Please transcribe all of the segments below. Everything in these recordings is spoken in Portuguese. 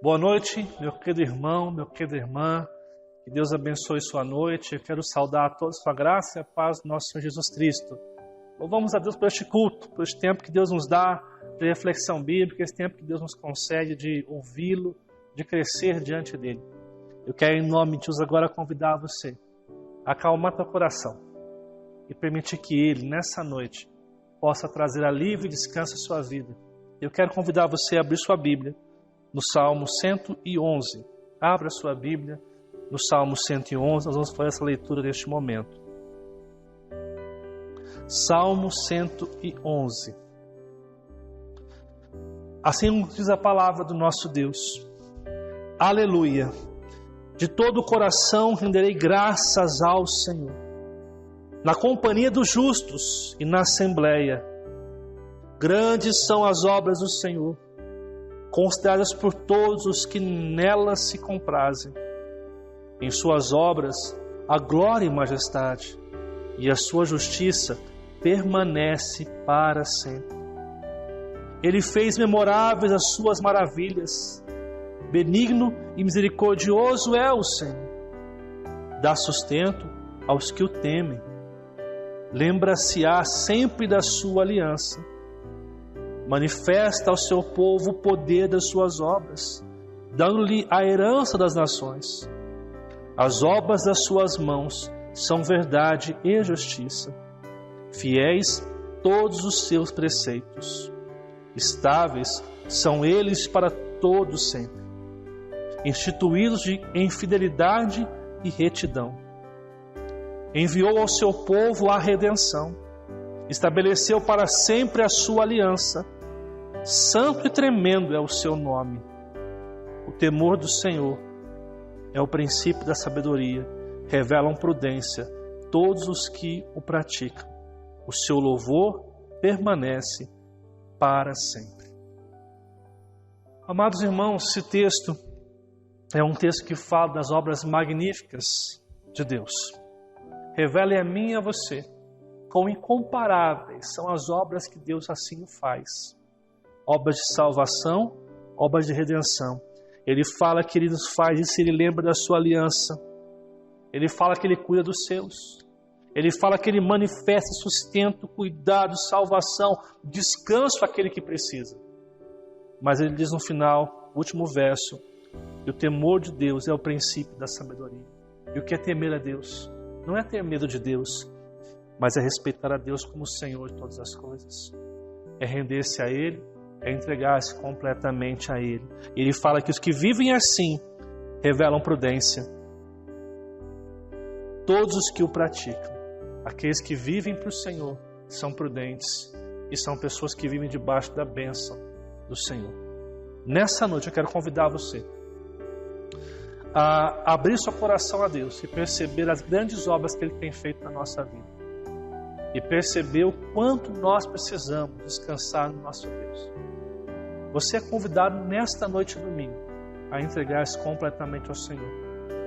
Boa noite, meu querido irmão, minha querida irmã. Que Deus abençoe sua noite. Eu quero saudar a todos com a graça e a paz do nosso Senhor Jesus Cristo. Louvamos a Deus por este culto, por este tempo que Deus nos dá de reflexão bíblica, esse tempo que Deus nos concede de ouvi-lo, de crescer diante dele. Eu quero, em nome de Jesus, agora convidar você a acalmar teu coração e permitir que ele, nessa noite, possa trazer alívio e descanso à sua vida. Eu quero convidar você a abrir sua Bíblia no Salmo 111. Abra sua Bíblia no Salmo 111. Nós vamos fazer essa leitura neste momento. Salmo 111. Assim diz a palavra do nosso Deus. Aleluia! De todo o coração renderei graças ao Senhor, na companhia dos justos e na assembleia. Grandes são as obras do Senhor, consideradas por todos os que nelas se comprazem. Em suas obras, a glória e majestade, e a sua justiça permanece para sempre. Ele fez memoráveis as suas maravilhas. Benigno e misericordioso é o Senhor. Dá sustento aos que o temem. Lembra-se-á sempre da sua aliança. Manifesta ao seu povo o poder das suas obras, dando-lhe a herança das nações. As obras das suas mãos são verdade e justiça. Fiéis todos os seus preceitos. Estáveis são eles para todo sempre. Instituídos em fidelidade e retidão. Enviou ao seu povo a redenção. Estabeleceu para sempre a sua aliança. Santo e tremendo é o seu nome. O temor do Senhor é o princípio da sabedoria. Revelam prudência todos os que o praticam. O seu louvor permanece para sempre. Amados irmãos, esse texto é um texto que fala das obras magníficas de Deus. Revela a mim e a você quão incomparáveis são as obras que Deus assim faz. Obras de salvação, obras de redenção. Ele fala que Ele nos faz isso, Ele lembra da sua aliança. Ele fala que Ele cuida dos seus. Ele fala que Ele manifesta sustento, cuidado, salvação, descanso àquele que precisa. Mas Ele diz no final, último verso, que o temor de Deus é o princípio da sabedoria. E o que é temer a Deus? Não é ter medo de Deus, mas é respeitar a Deus como o Senhor de todas as coisas. É render-se a Ele, é entregar-se completamente a Ele. Ele fala que os que vivem assim revelam prudência. Todos os que o praticam, aqueles que vivem para o Senhor, são prudentes e são pessoas que vivem debaixo da bênção do Senhor. Nessa noite eu quero convidar você a abrir seu coração a Deus e perceber as grandes obras que Ele tem feito na nossa vida. E perceber o quanto nós precisamos descansar no nosso Deus. Você é convidado nesta noite de domingo a entregar-se completamente ao Senhor,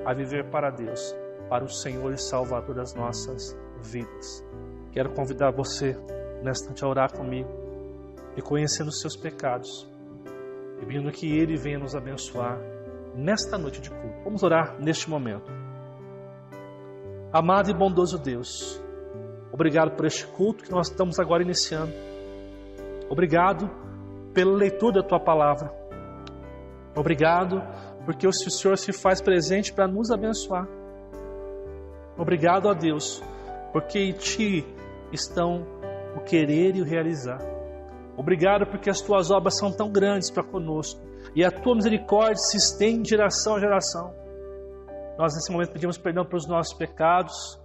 a viver para Deus, para o Senhor e Salvador das nossas vidas. Quero convidar você nesta noite a orar comigo, reconhecendo os seus pecados, e pedindo que Ele venha nos abençoar nesta noite de culto. Vamos orar neste momento. Amado e bondoso Deus, obrigado por este culto que nós estamos agora iniciando. Obrigado pela leitura da Tua Palavra. Obrigado porque o Senhor se faz presente para nos abençoar. Obrigado a Deus, porque em Ti estão o querer e o realizar. Obrigado porque as Tuas obras são tão grandes para conosco e a Tua misericórdia se estende de geração a geração. Nós nesse momento pedimos perdão pelos nossos pecados,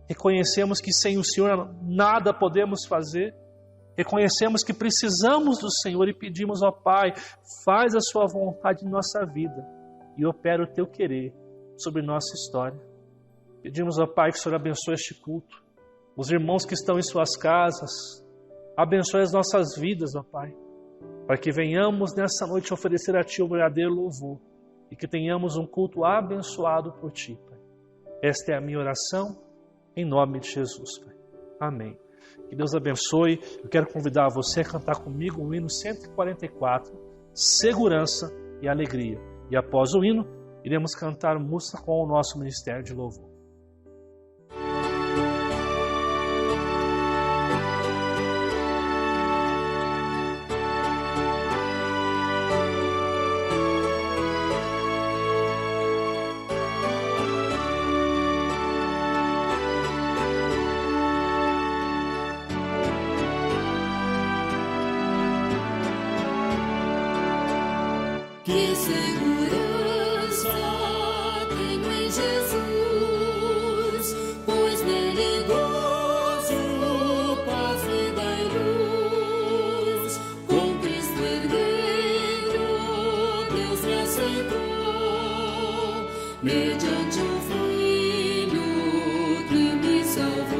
reconhecemos que sem o Senhor nada podemos fazer, reconhecemos que precisamos do Senhor e pedimos ao Pai, faz a Sua vontade em nossa vida e opera o Teu querer sobre nossa história. Pedimos ao Pai que o Senhor abençoe este culto, os irmãos que estão em suas casas, abençoe as nossas vidas, ó Pai, para que venhamos nessa noite oferecer a Ti o verdadeiro louvor e que tenhamos um culto abençoado por Ti, Pai. Esta é a minha oração, em nome de Jesus, Pai. Amém. Que Deus abençoe. Eu quero convidar você a cantar comigo o hino 144, Segurança e Alegria. E após o hino, iremos cantar música com o nosso Ministério de Louvor. Que segurança tenho em Jesus, pois nele gozo, paz, vida e luz. Com Cristo herdeiro, Deus me aceitou, mediante o Filho que me salvou.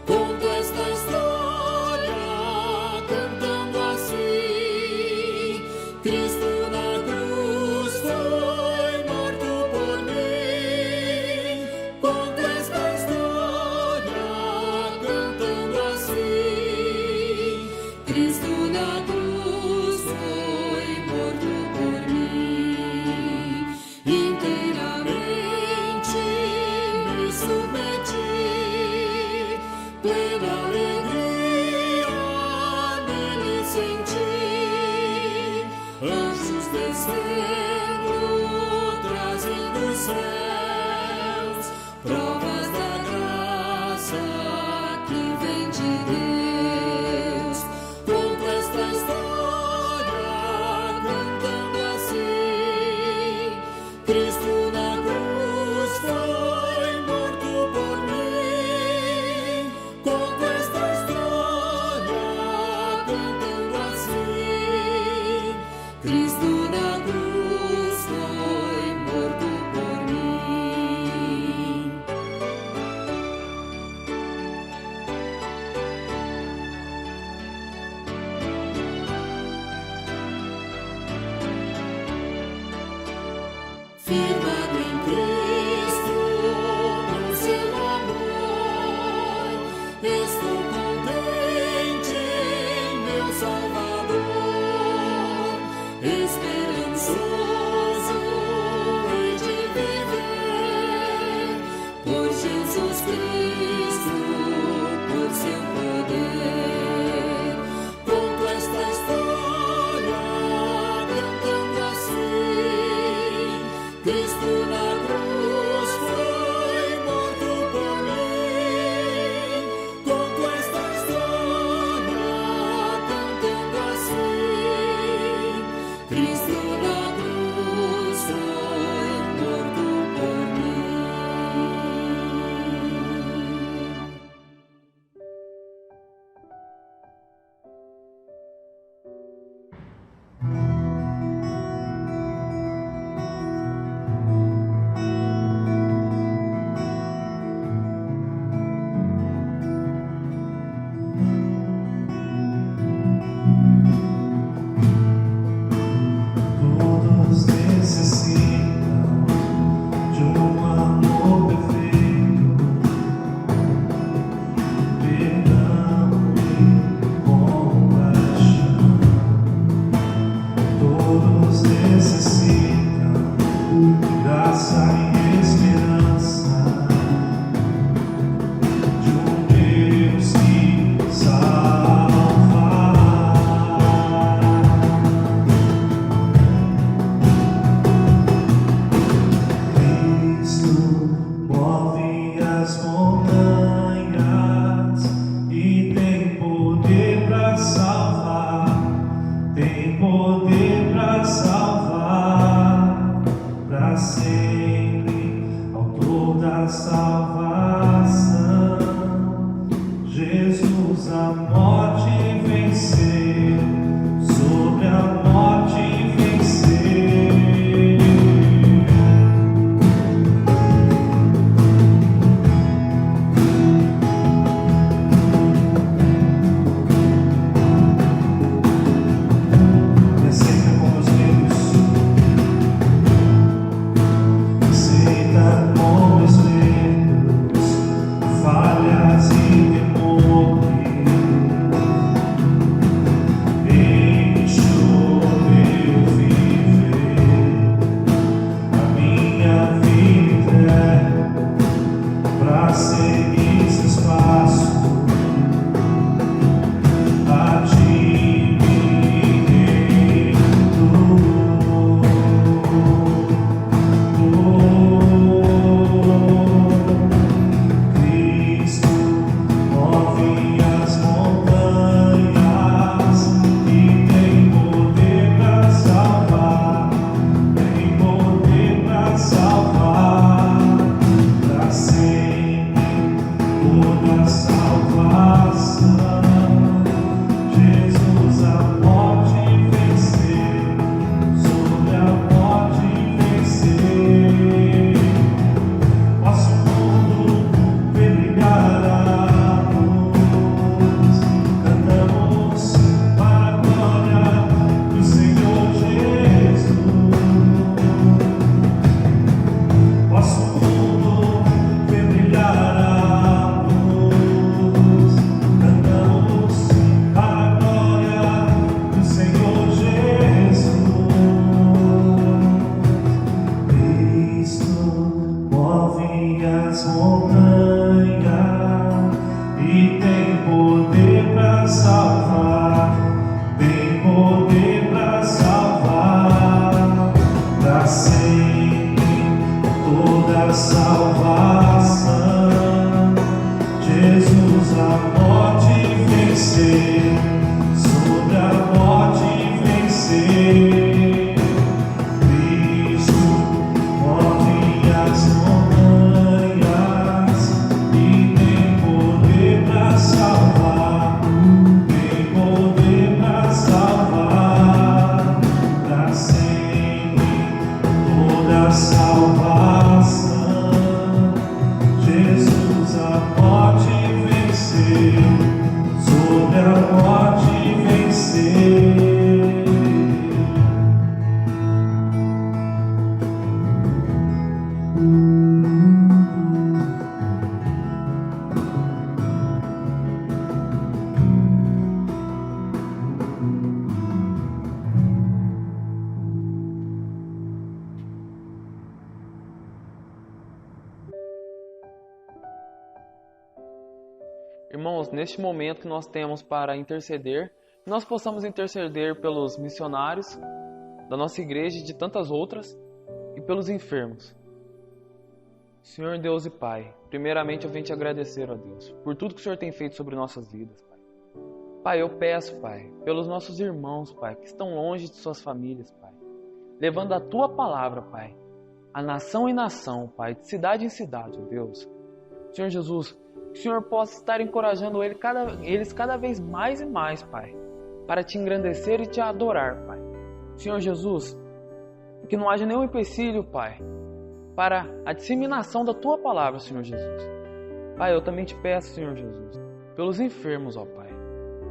Conto esta história cantando assim: Cristo na cruz foi morto por mim. Conto esta história cantando assim: Cristo na cruz foi morto por mim. Inteiramente me submeti, plena alegria nele senti. Anjos descendo, trazem dos céus provas da graça que vem de Deus. Conto esta história cantando assim: Cristo na cruz foi morto por mim. Conto esta história cantando assim: Cristo na cruz foi morto por mim. Firmado em Cristo, no seu amor, estou contente em meu Salvador. Esperançoso hei de viver por Jesus Cristo, por seu poder. Conto esta história cantando assim: Cristo na cruz foi morto por mim. Conto esta história cantando assim: Cristo na cruz foi morto por mim. Irmãos, neste momento que nós temos para interceder, nós possamos interceder pelos missionários da nossa igreja e de tantas outras, e pelos enfermos. Senhor Deus e Pai, primeiramente eu venho te agradecer, ó Deus, por tudo que o Senhor tem feito sobre nossas vidas, Pai. Pai, eu peço, Pai, pelos nossos irmãos, Pai, que estão longe de suas famílias, Pai, levando a Tua palavra, Pai, a nação em nação, Pai, de cidade em cidade, ó Deus. Senhor Jesus, que o Senhor possa estar encorajando eles cada vez mais e mais, Pai, para te engrandecer e te adorar, Pai. Senhor Jesus, que não haja nenhum empecilho, Pai, para a disseminação da Tua palavra, Senhor Jesus. Pai, eu também te peço, Senhor Jesus, pelos enfermos, ó Pai,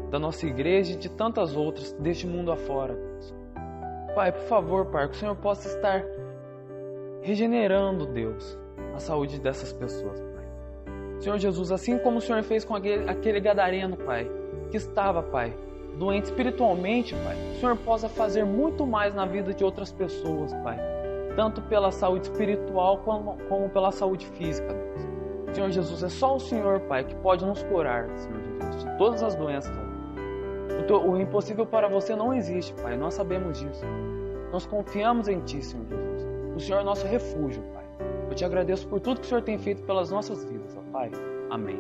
da nossa igreja e de tantas outras deste mundo afora, Deus. Pai, por favor, Pai, que o Senhor possa estar regenerando, Deus, a saúde dessas pessoas, Pai. Senhor Jesus, assim como o Senhor fez com aquele gadareno, Pai, que estava, Pai, doente espiritualmente, Pai, que o Senhor possa fazer muito mais na vida de outras pessoas, Pai, tanto pela saúde espiritual como pela saúde física, Deus. Senhor Jesus, é só o Senhor, Pai, que pode nos curar, Senhor Jesus, de todas as doenças. O impossível para você não existe, Pai, nós sabemos disso. Nós confiamos em Ti, Senhor Jesus. O Senhor é nosso refúgio, Pai. Eu te agradeço por tudo que o Senhor tem feito pelas nossas vidas, ó Pai. Amém.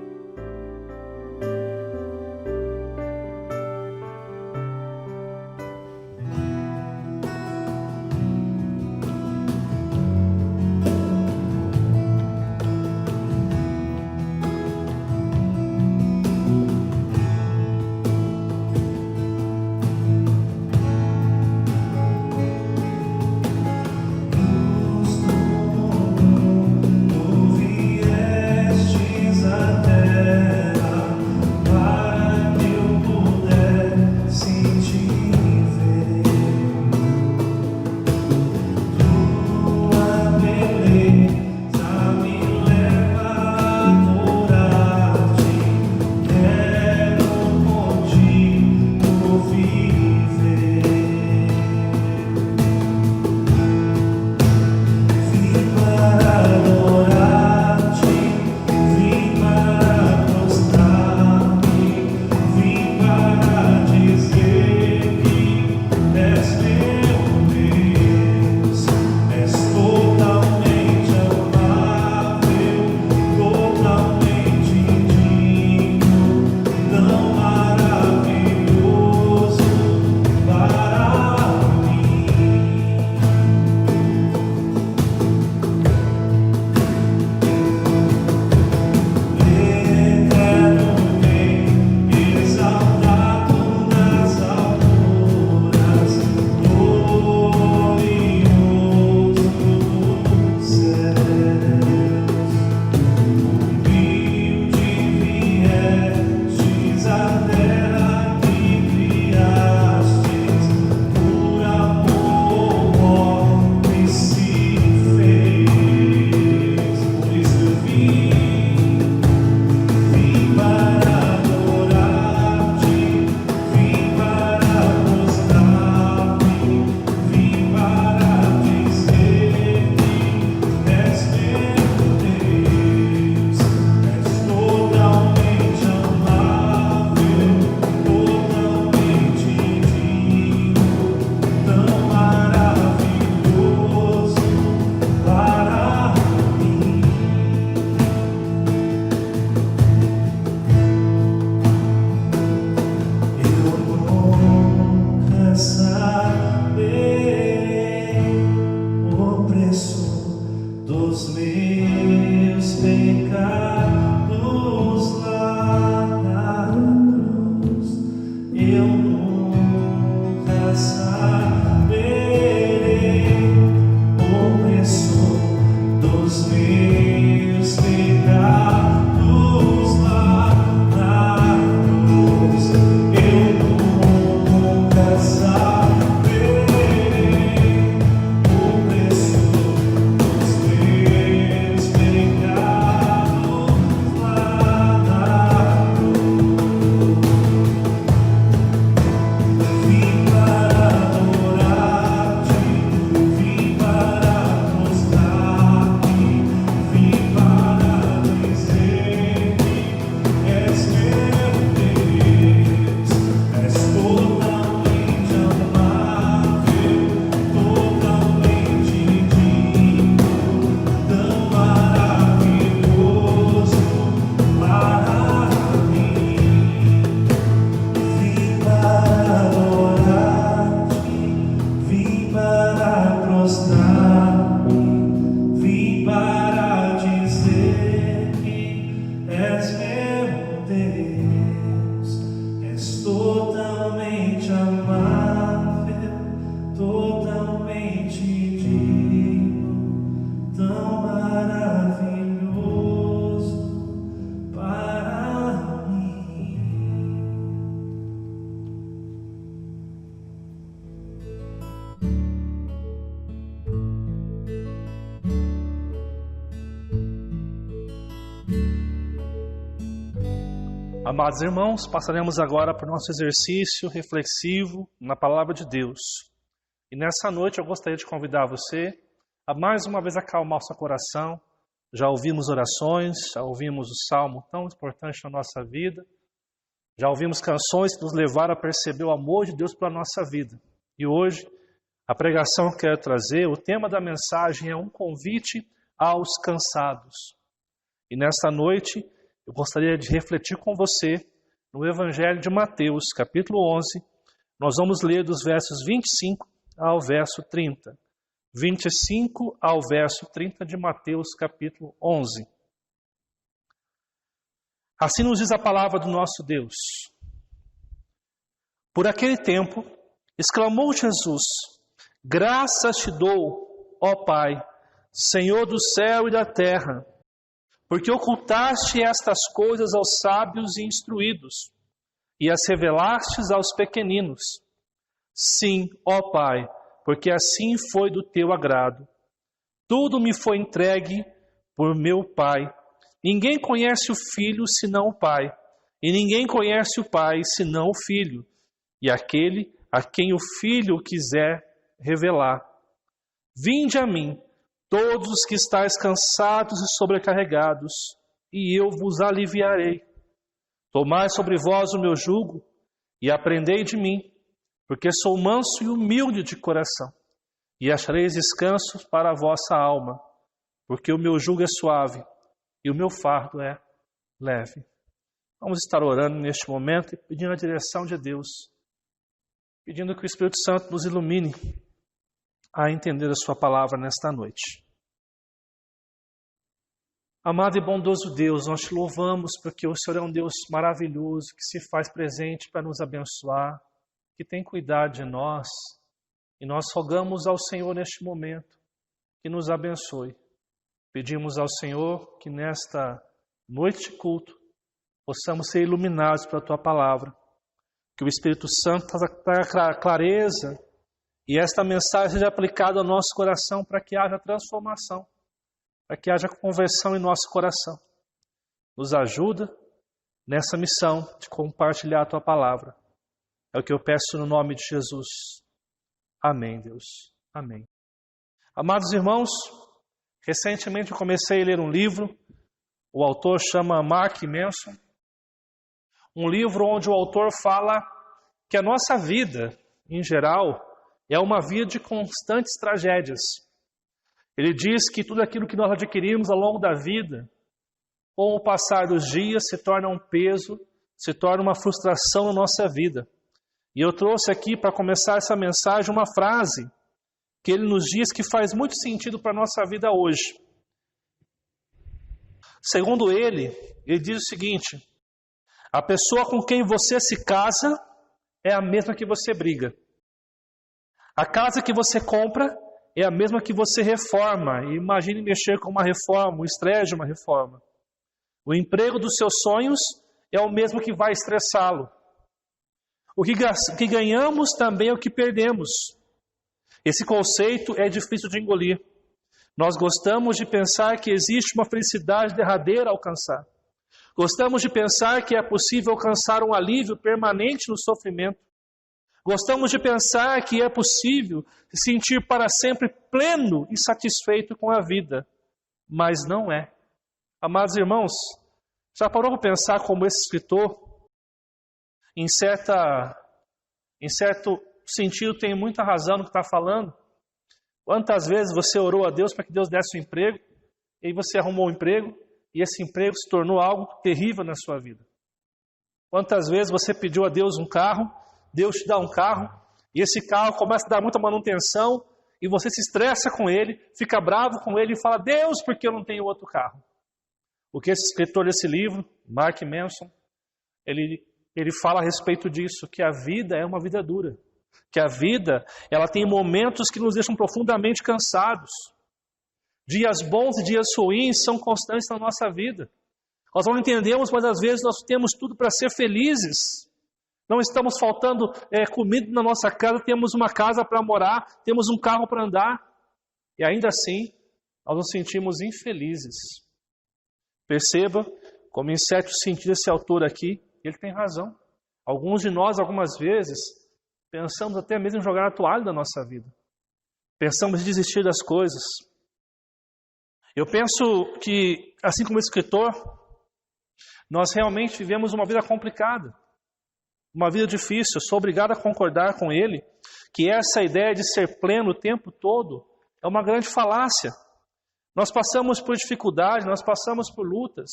Viestes até Vim para prostrar-me, vim para dizer que és meu Deus, és totalmente amável, totalmente digno, tão maravilhoso para mim. Amados irmãos, passaremos agora para o nosso exercício reflexivo na Palavra de Deus. E nessa noite eu gostaria de convidar você a mais uma vez acalmar o seu coração. Já ouvimos orações, já ouvimos o salmo tão importante na nossa vida, já ouvimos canções que nos levaram a perceber o amor de Deus pela nossa vida. E hoje, a pregação que eu quero trazer, o tema da mensagem é um convite aos cansados. E nesta noite, eu gostaria de refletir com você no Evangelho de Mateus, capítulo 11. Nós vamos ler dos versos 25 ao verso 30. 25 ao verso 30 de Mateus, capítulo 11. Assim nos diz a palavra do nosso Deus. Por aquele tempo, exclamou Jesus: graças te dou, ó Pai, Senhor do céu e da terra, porque ocultaste estas coisas aos sábios e instruídos, e as revelastes aos pequeninos. Sim, ó Pai, porque assim foi do teu agrado. Tudo me foi entregue por meu Pai. Ninguém conhece o Filho senão o Pai, e ninguém conhece o Pai senão o Filho, e aquele a quem o Filho quiser revelar. Vinde a mim, todos os que estáis cansados e sobrecarregados, e eu vos aliviarei. Tomai sobre vós o meu jugo e aprendei de mim, porque sou manso e humilde de coração, e achareis descanso para a vossa alma, porque o meu jugo é suave e o meu fardo é leve. Vamos estar orando neste momento e pedindo a direção de Deus, pedindo que o Espírito Santo nos ilumine a entender a sua palavra nesta noite. Amado e bondoso Deus, nós te louvamos porque o Senhor é um Deus maravilhoso, que se faz presente para nos abençoar, que tem cuidado de nós, e nós rogamos ao Senhor neste momento que nos abençoe. Pedimos ao Senhor que nesta noite de culto possamos ser iluminados pela Tua palavra, que o Espírito Santo traga clareza e esta mensagem seja aplicada ao nosso coração para que haja transformação, para que haja conversão em nosso coração. Nos ajuda nessa missão de compartilhar a Tua palavra. É o que eu peço no nome de Jesus. Amém, Deus. Amém. Amados irmãos, recentemente eu comecei a ler um livro. O autor chama Mark Manson. Um livro onde o autor fala que a nossa vida, em geral, é uma vida de constantes tragédias. Ele diz que tudo aquilo que nós adquirimos ao longo da vida, com o passar dos dias, se torna um peso, se torna uma frustração na nossa vida. E eu trouxe aqui para começar essa mensagem uma frase que ele nos diz que faz muito sentido para a nossa vida hoje. Segundo ele diz o seguinte: a pessoa com quem você se casa é a mesma que você briga. A casa que você compra é a mesma que você reforma. E imagine mexer com uma reforma, o estresse de uma reforma. O emprego dos seus sonhos é o mesmo que vai estressá-lo. O que ganhamos também é o que perdemos. Esse conceito é difícil de engolir. Nós gostamos de pensar que existe uma felicidade derradeira a alcançar. Gostamos de pensar que é possível alcançar um alívio permanente no sofrimento. Gostamos de pensar que é possível se sentir para sempre pleno e satisfeito com a vida. Mas não é. Amados irmãos, já parou para pensar como esse escritor, em certo sentido, tem muita razão no que está falando? Quantas vezes você orou a Deus para que Deus desse um emprego, e aí você arrumou um emprego, e esse emprego se tornou algo terrível na sua vida? Quantas vezes você pediu a Deus um carro, Deus te dá um carro, e esse carro começa a dar muita manutenção, e você se estressa com ele, fica bravo com ele e fala: Deus, por que eu não tenho outro carro? O que esse escritor desse livro, Mark Manson, ele fala a respeito disso, que a vida é uma vida dura, que a vida ela tem momentos que nos deixam profundamente cansados. Dias bons e dias ruins são constantes na nossa vida. Nós não entendemos, mas às vezes nós temos tudo para ser felizes. Não estamos faltando comida na nossa casa, temos uma casa para morar, temos um carro para andar. E ainda assim, nós nos sentimos infelizes. Perceba como em certo sentido esse autor aqui, ele tem razão. Alguns de nós, algumas vezes, pensamos até mesmo em jogar a toalha da nossa vida. Pensamos em desistir das coisas. Eu penso que, assim como o escritor, nós realmente vivemos uma vida complicada, uma vida difícil. Eu sou obrigado a concordar com ele que essa ideia de ser pleno o tempo todo é uma grande falácia. Nós passamos por dificuldades, nós passamos por lutas.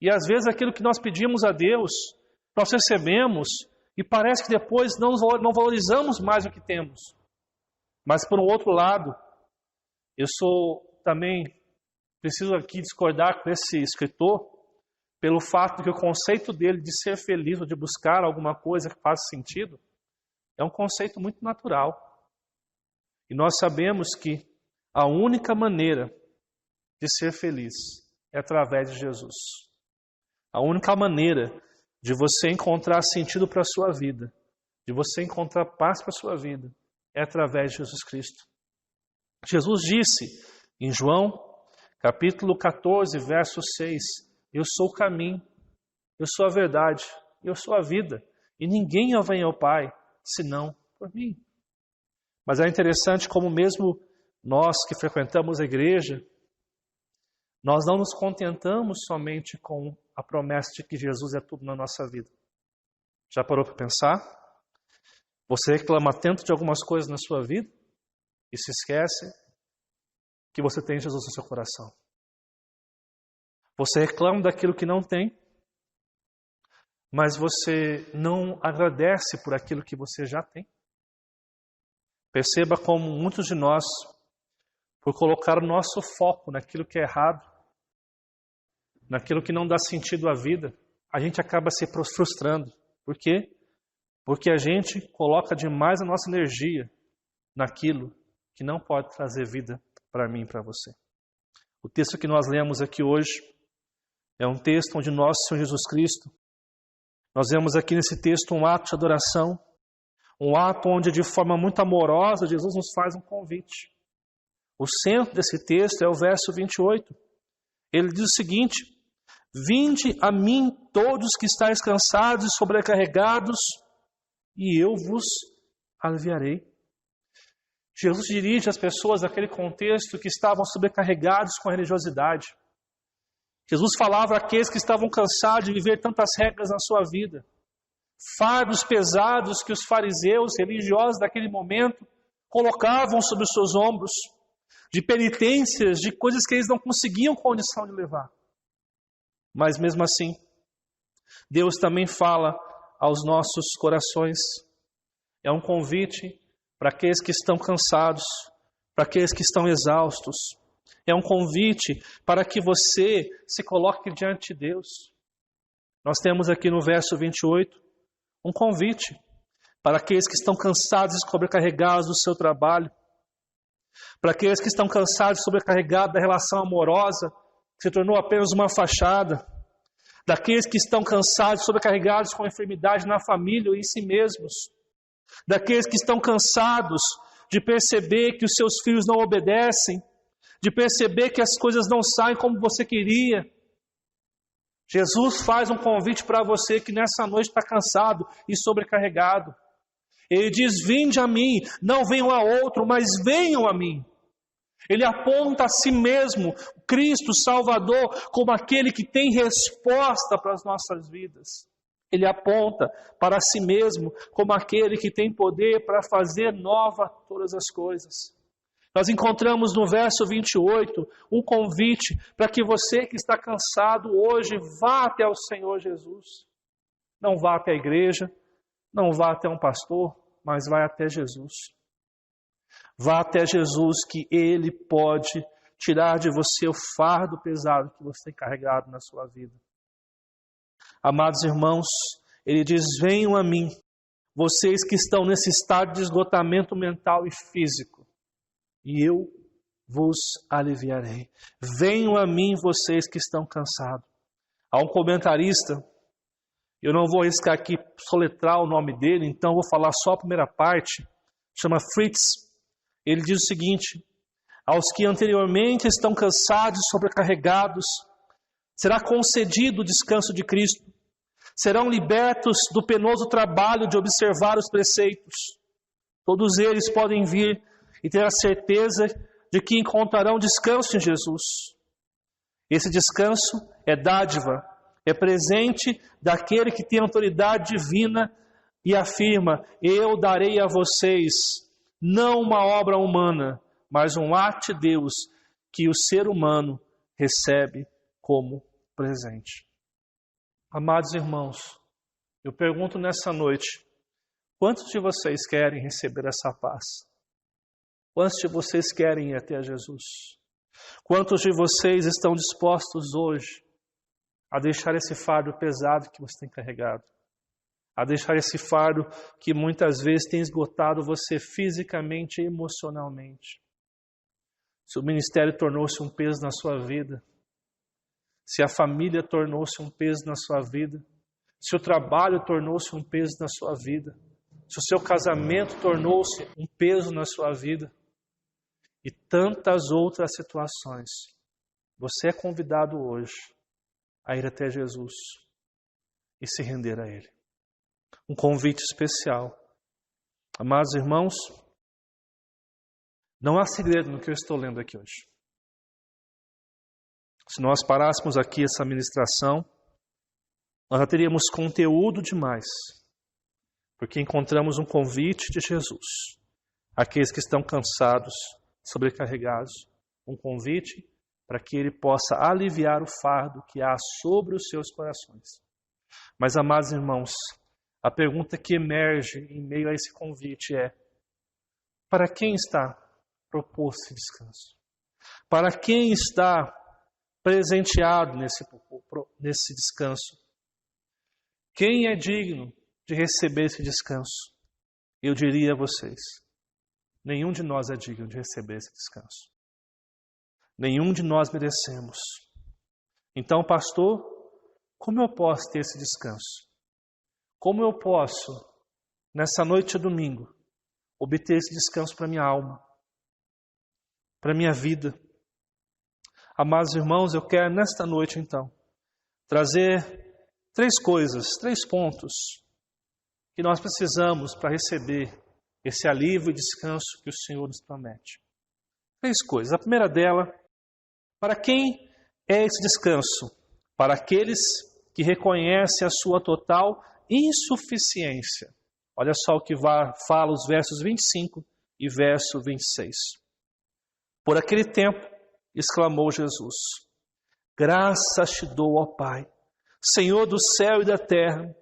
E às vezes aquilo que nós pedimos a Deus, nós recebemos e parece que depois não valorizamos mais o que temos. Mas por um outro lado, eu também preciso aqui discordar com esse escritor pelo fato de que o conceito dele de ser feliz ou de buscar alguma coisa que faça sentido é um conceito muito natural. E nós sabemos que a única maneira de ser feliz é através de Jesus. A única maneira de você encontrar sentido para a sua vida, de você encontrar paz para a sua vida, é através de Jesus Cristo. Jesus disse em João, capítulo 14, verso 6, eu sou o caminho, eu sou a verdade, eu sou a vida, e ninguém vem ao Pai, senão por mim. Mas é interessante como mesmo nós que frequentamos a igreja, nós não nos contentamos somente com a promessa de que Jesus é tudo na nossa vida. Já parou para pensar? Você reclama tanto de algumas coisas na sua vida e se esquece que você tem Jesus no seu coração. Você reclama daquilo que não tem, mas você não agradece por aquilo que você já tem. Perceba como muitos de nós, por colocar o nosso foco naquilo que é errado, naquilo que não dá sentido à vida, a gente acaba se frustrando. Por quê? Porque a gente coloca demais a nossa energia naquilo que não pode trazer vida para mim e para você. O texto que nós lemos aqui hoje é um texto onde nosso Senhor Jesus Cristo, nós vemos aqui nesse texto um ato de adoração, um ato onde de forma muito amorosa Jesus nos faz um convite. O centro desse texto é o verso 28. Ele diz o seguinte: vinde a mim todos que estáis cansados e sobrecarregados, e eu vos aliviarei. Jesus dirige as pessoas daquele contexto que estavam sobrecarregados com a religiosidade. Jesus falava àqueles que estavam cansados de viver tantas regras na sua vida, fardos pesados que os fariseus religiosos daquele momento colocavam sobre os seus ombros, de penitências, de coisas que eles não conseguiam condição de levar. Mas mesmo assim, Deus também fala aos nossos corações. É um convite para aqueles que estão cansados, para aqueles que estão exaustos. É um convite para que você se coloque diante de Deus. Nós temos aqui no verso 28 um convite para aqueles que estão cansados e sobrecarregados do seu trabalho, para aqueles que estão cansados e sobrecarregados da relação amorosa, que se tornou apenas uma fachada, daqueles que estão cansados e sobrecarregados com a enfermidade na família ou em si mesmos, daqueles que estão cansados de perceber que os seus filhos não obedecem, de perceber que as coisas não saem como você queria. Jesus faz um convite para você que nessa noite está cansado e sobrecarregado. Ele diz: vinde a mim, não venham a outro, mas venham a mim. Ele aponta a si mesmo, Cristo Salvador, como aquele que tem resposta para as nossas vidas. Ele aponta para si mesmo como aquele que tem poder para fazer nova todas as coisas. Nós encontramos no verso 28 um convite para que você que está cansado hoje vá até o Senhor Jesus. Não vá até a igreja, não vá até um pastor, mas vai até Jesus. Vá até Jesus, que Ele pode tirar de você o fardo pesado que você tem carregado na sua vida. Amados irmãos, Ele diz: venham a mim, vocês que estão nesse estado de esgotamento mental e físico, e eu vos aliviarei. Venham a mim, vocês que estão cansados. Há um comentarista, eu não vou arriscar aqui soletrar o nome dele, então vou falar só a primeira parte, chama Fritz. Ele diz o seguinte: aos que anteriormente estão cansados e sobrecarregados, será concedido o descanso de Cristo. Serão libertos do penoso trabalho de observar os preceitos. Todos eles podem vir e ter a certeza de que encontrarão descanso em Jesus. Esse descanso é dádiva, é presente daquele que tem autoridade divina e afirma: eu darei a vocês não uma obra humana, mas um ato de Deus que o ser humano recebe como presente. Amados irmãos, eu pergunto nessa noite: quantos de vocês querem receber essa paz? Quantos de vocês querem ir até Jesus? Quantos de vocês estão dispostos hoje a deixar esse fardo pesado que você tem carregado? A deixar esse fardo que muitas vezes tem esgotado você fisicamente e emocionalmente? Se o ministério tornou-se um peso na sua vida, se a família tornou-se um peso na sua vida, se o trabalho tornou-se um peso na sua vida, se o seu casamento tornou-se um peso na sua vida, e tantas outras situações, você é convidado hoje a ir até Jesus e se render a Ele. Um convite especial. Amados irmãos, não há segredo no que eu estou lendo aqui hoje. Se nós parássemos aqui essa ministração, nós já teríamos conteúdo demais, porque encontramos um convite de Jesus àqueles que estão cansados, sobrecarregados, um convite para que Ele possa aliviar o fardo que há sobre os seus corações. Mas, amados irmãos, a pergunta que emerge em meio a esse convite é: para quem está proposto esse descanso? Para quem está presenteado nesse descanso? Quem é digno de receber esse descanso? Eu diria a vocês: nenhum de nós é digno de receber esse descanso. Nenhum de nós merecemos. Então, pastor, como eu posso ter esse descanso? Como eu posso, nessa noite de domingo, obter esse descanso para minha alma, para minha vida? Amados irmãos, eu quero nesta noite, então, trazer 3 coisas, 3 pontos que nós precisamos para receber esse alívio e descanso que o Senhor nos promete. 3 coisas. A primeira dela: para quem é esse descanso? Para aqueles que reconhecem a sua total insuficiência. Olha só o que fala os versos 25 e verso 26. Por aquele tempo, exclamou Jesus: graças te dou, ó Pai, Senhor do céu e da terra,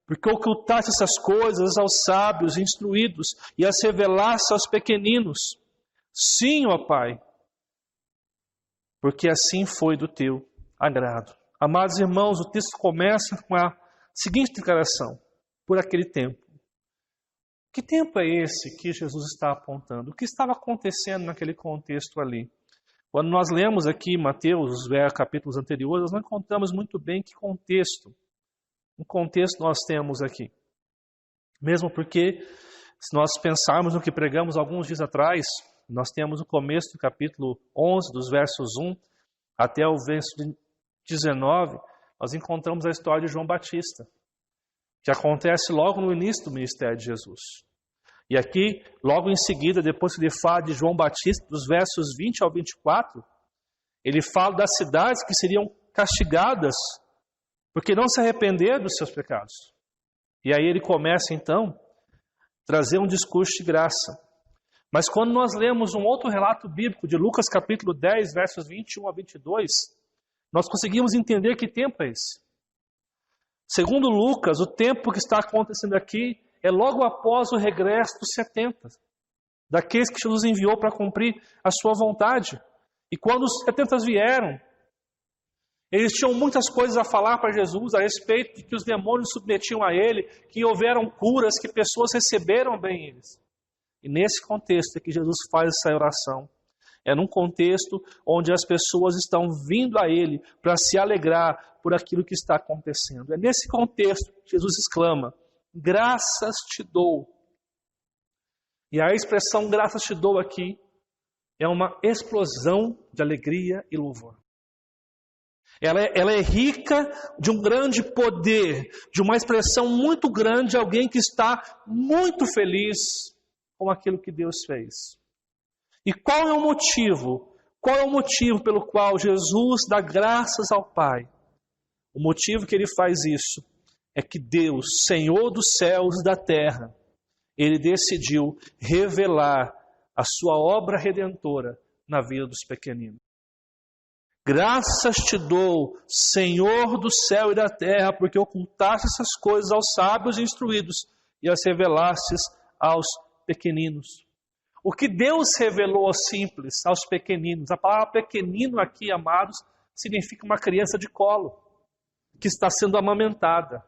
porque ocultaste essas coisas aos sábios e instruídos e as revelaste aos pequeninos. Sim, ó Pai, porque assim foi do teu agrado. Amados irmãos, o texto começa com a seguinte declaração: por aquele tempo. Que tempo é esse que Jesus está apontando? O que estava acontecendo naquele contexto ali? Quando nós lemos aqui Mateus, os capítulos anteriores, nós não encontramos muito bem que contexto. Um contexto nós temos aqui. Mesmo porque, se nós pensarmos no que pregamos alguns dias atrás, nós temos o começo do capítulo 11, dos versos 1 até o verso 19, nós encontramos a história de João Batista, que acontece logo no início do ministério de Jesus. E aqui, logo em seguida, depois que ele fala de João Batista, dos versos 20 ao 24, ele fala das cidades que seriam castigadas porque não se arrependeram dos seus pecados. E aí ele começa, então, a trazer um discurso de graça. Mas quando nós lemos um outro relato bíblico de Lucas capítulo 10, versos 21 a 22, nós conseguimos entender que tempo é esse. Segundo Lucas, o tempo que está acontecendo aqui É logo após o regresso dos 70, daqueles que Jesus enviou para cumprir a sua vontade. E quando os 70 vieram, eles tinham muitas coisas a falar para Jesus a respeito de que os demônios submetiam a ele, que houveram curas, que pessoas receberam bem eles. E nesse contexto é que Jesus faz essa oração. É num contexto onde as pessoas estão vindo a ele para se alegrar por aquilo que está acontecendo. É nesse contexto que Jesus exclama: graças te dou. E a expressão graças te dou aqui é uma explosão de alegria e louvor. Ela é rica de um grande poder, de uma expressão muito grande de alguém que está muito feliz com aquilo que Deus fez. E qual é o motivo? Qual é o motivo pelo qual Jesus dá graças ao Pai? O motivo que ele faz isso é que Deus, Senhor dos céus e da terra, ele decidiu revelar a sua obra redentora na vida dos pequeninos. Graças te dou, Senhor do céu e da terra, porque ocultaste essas coisas aos sábios e instruídos e as revelastes aos pequeninos. O que Deus revelou aos simples, aos pequeninos. A palavra pequenino aqui, amados, significa uma criança de colo, que está sendo amamentada.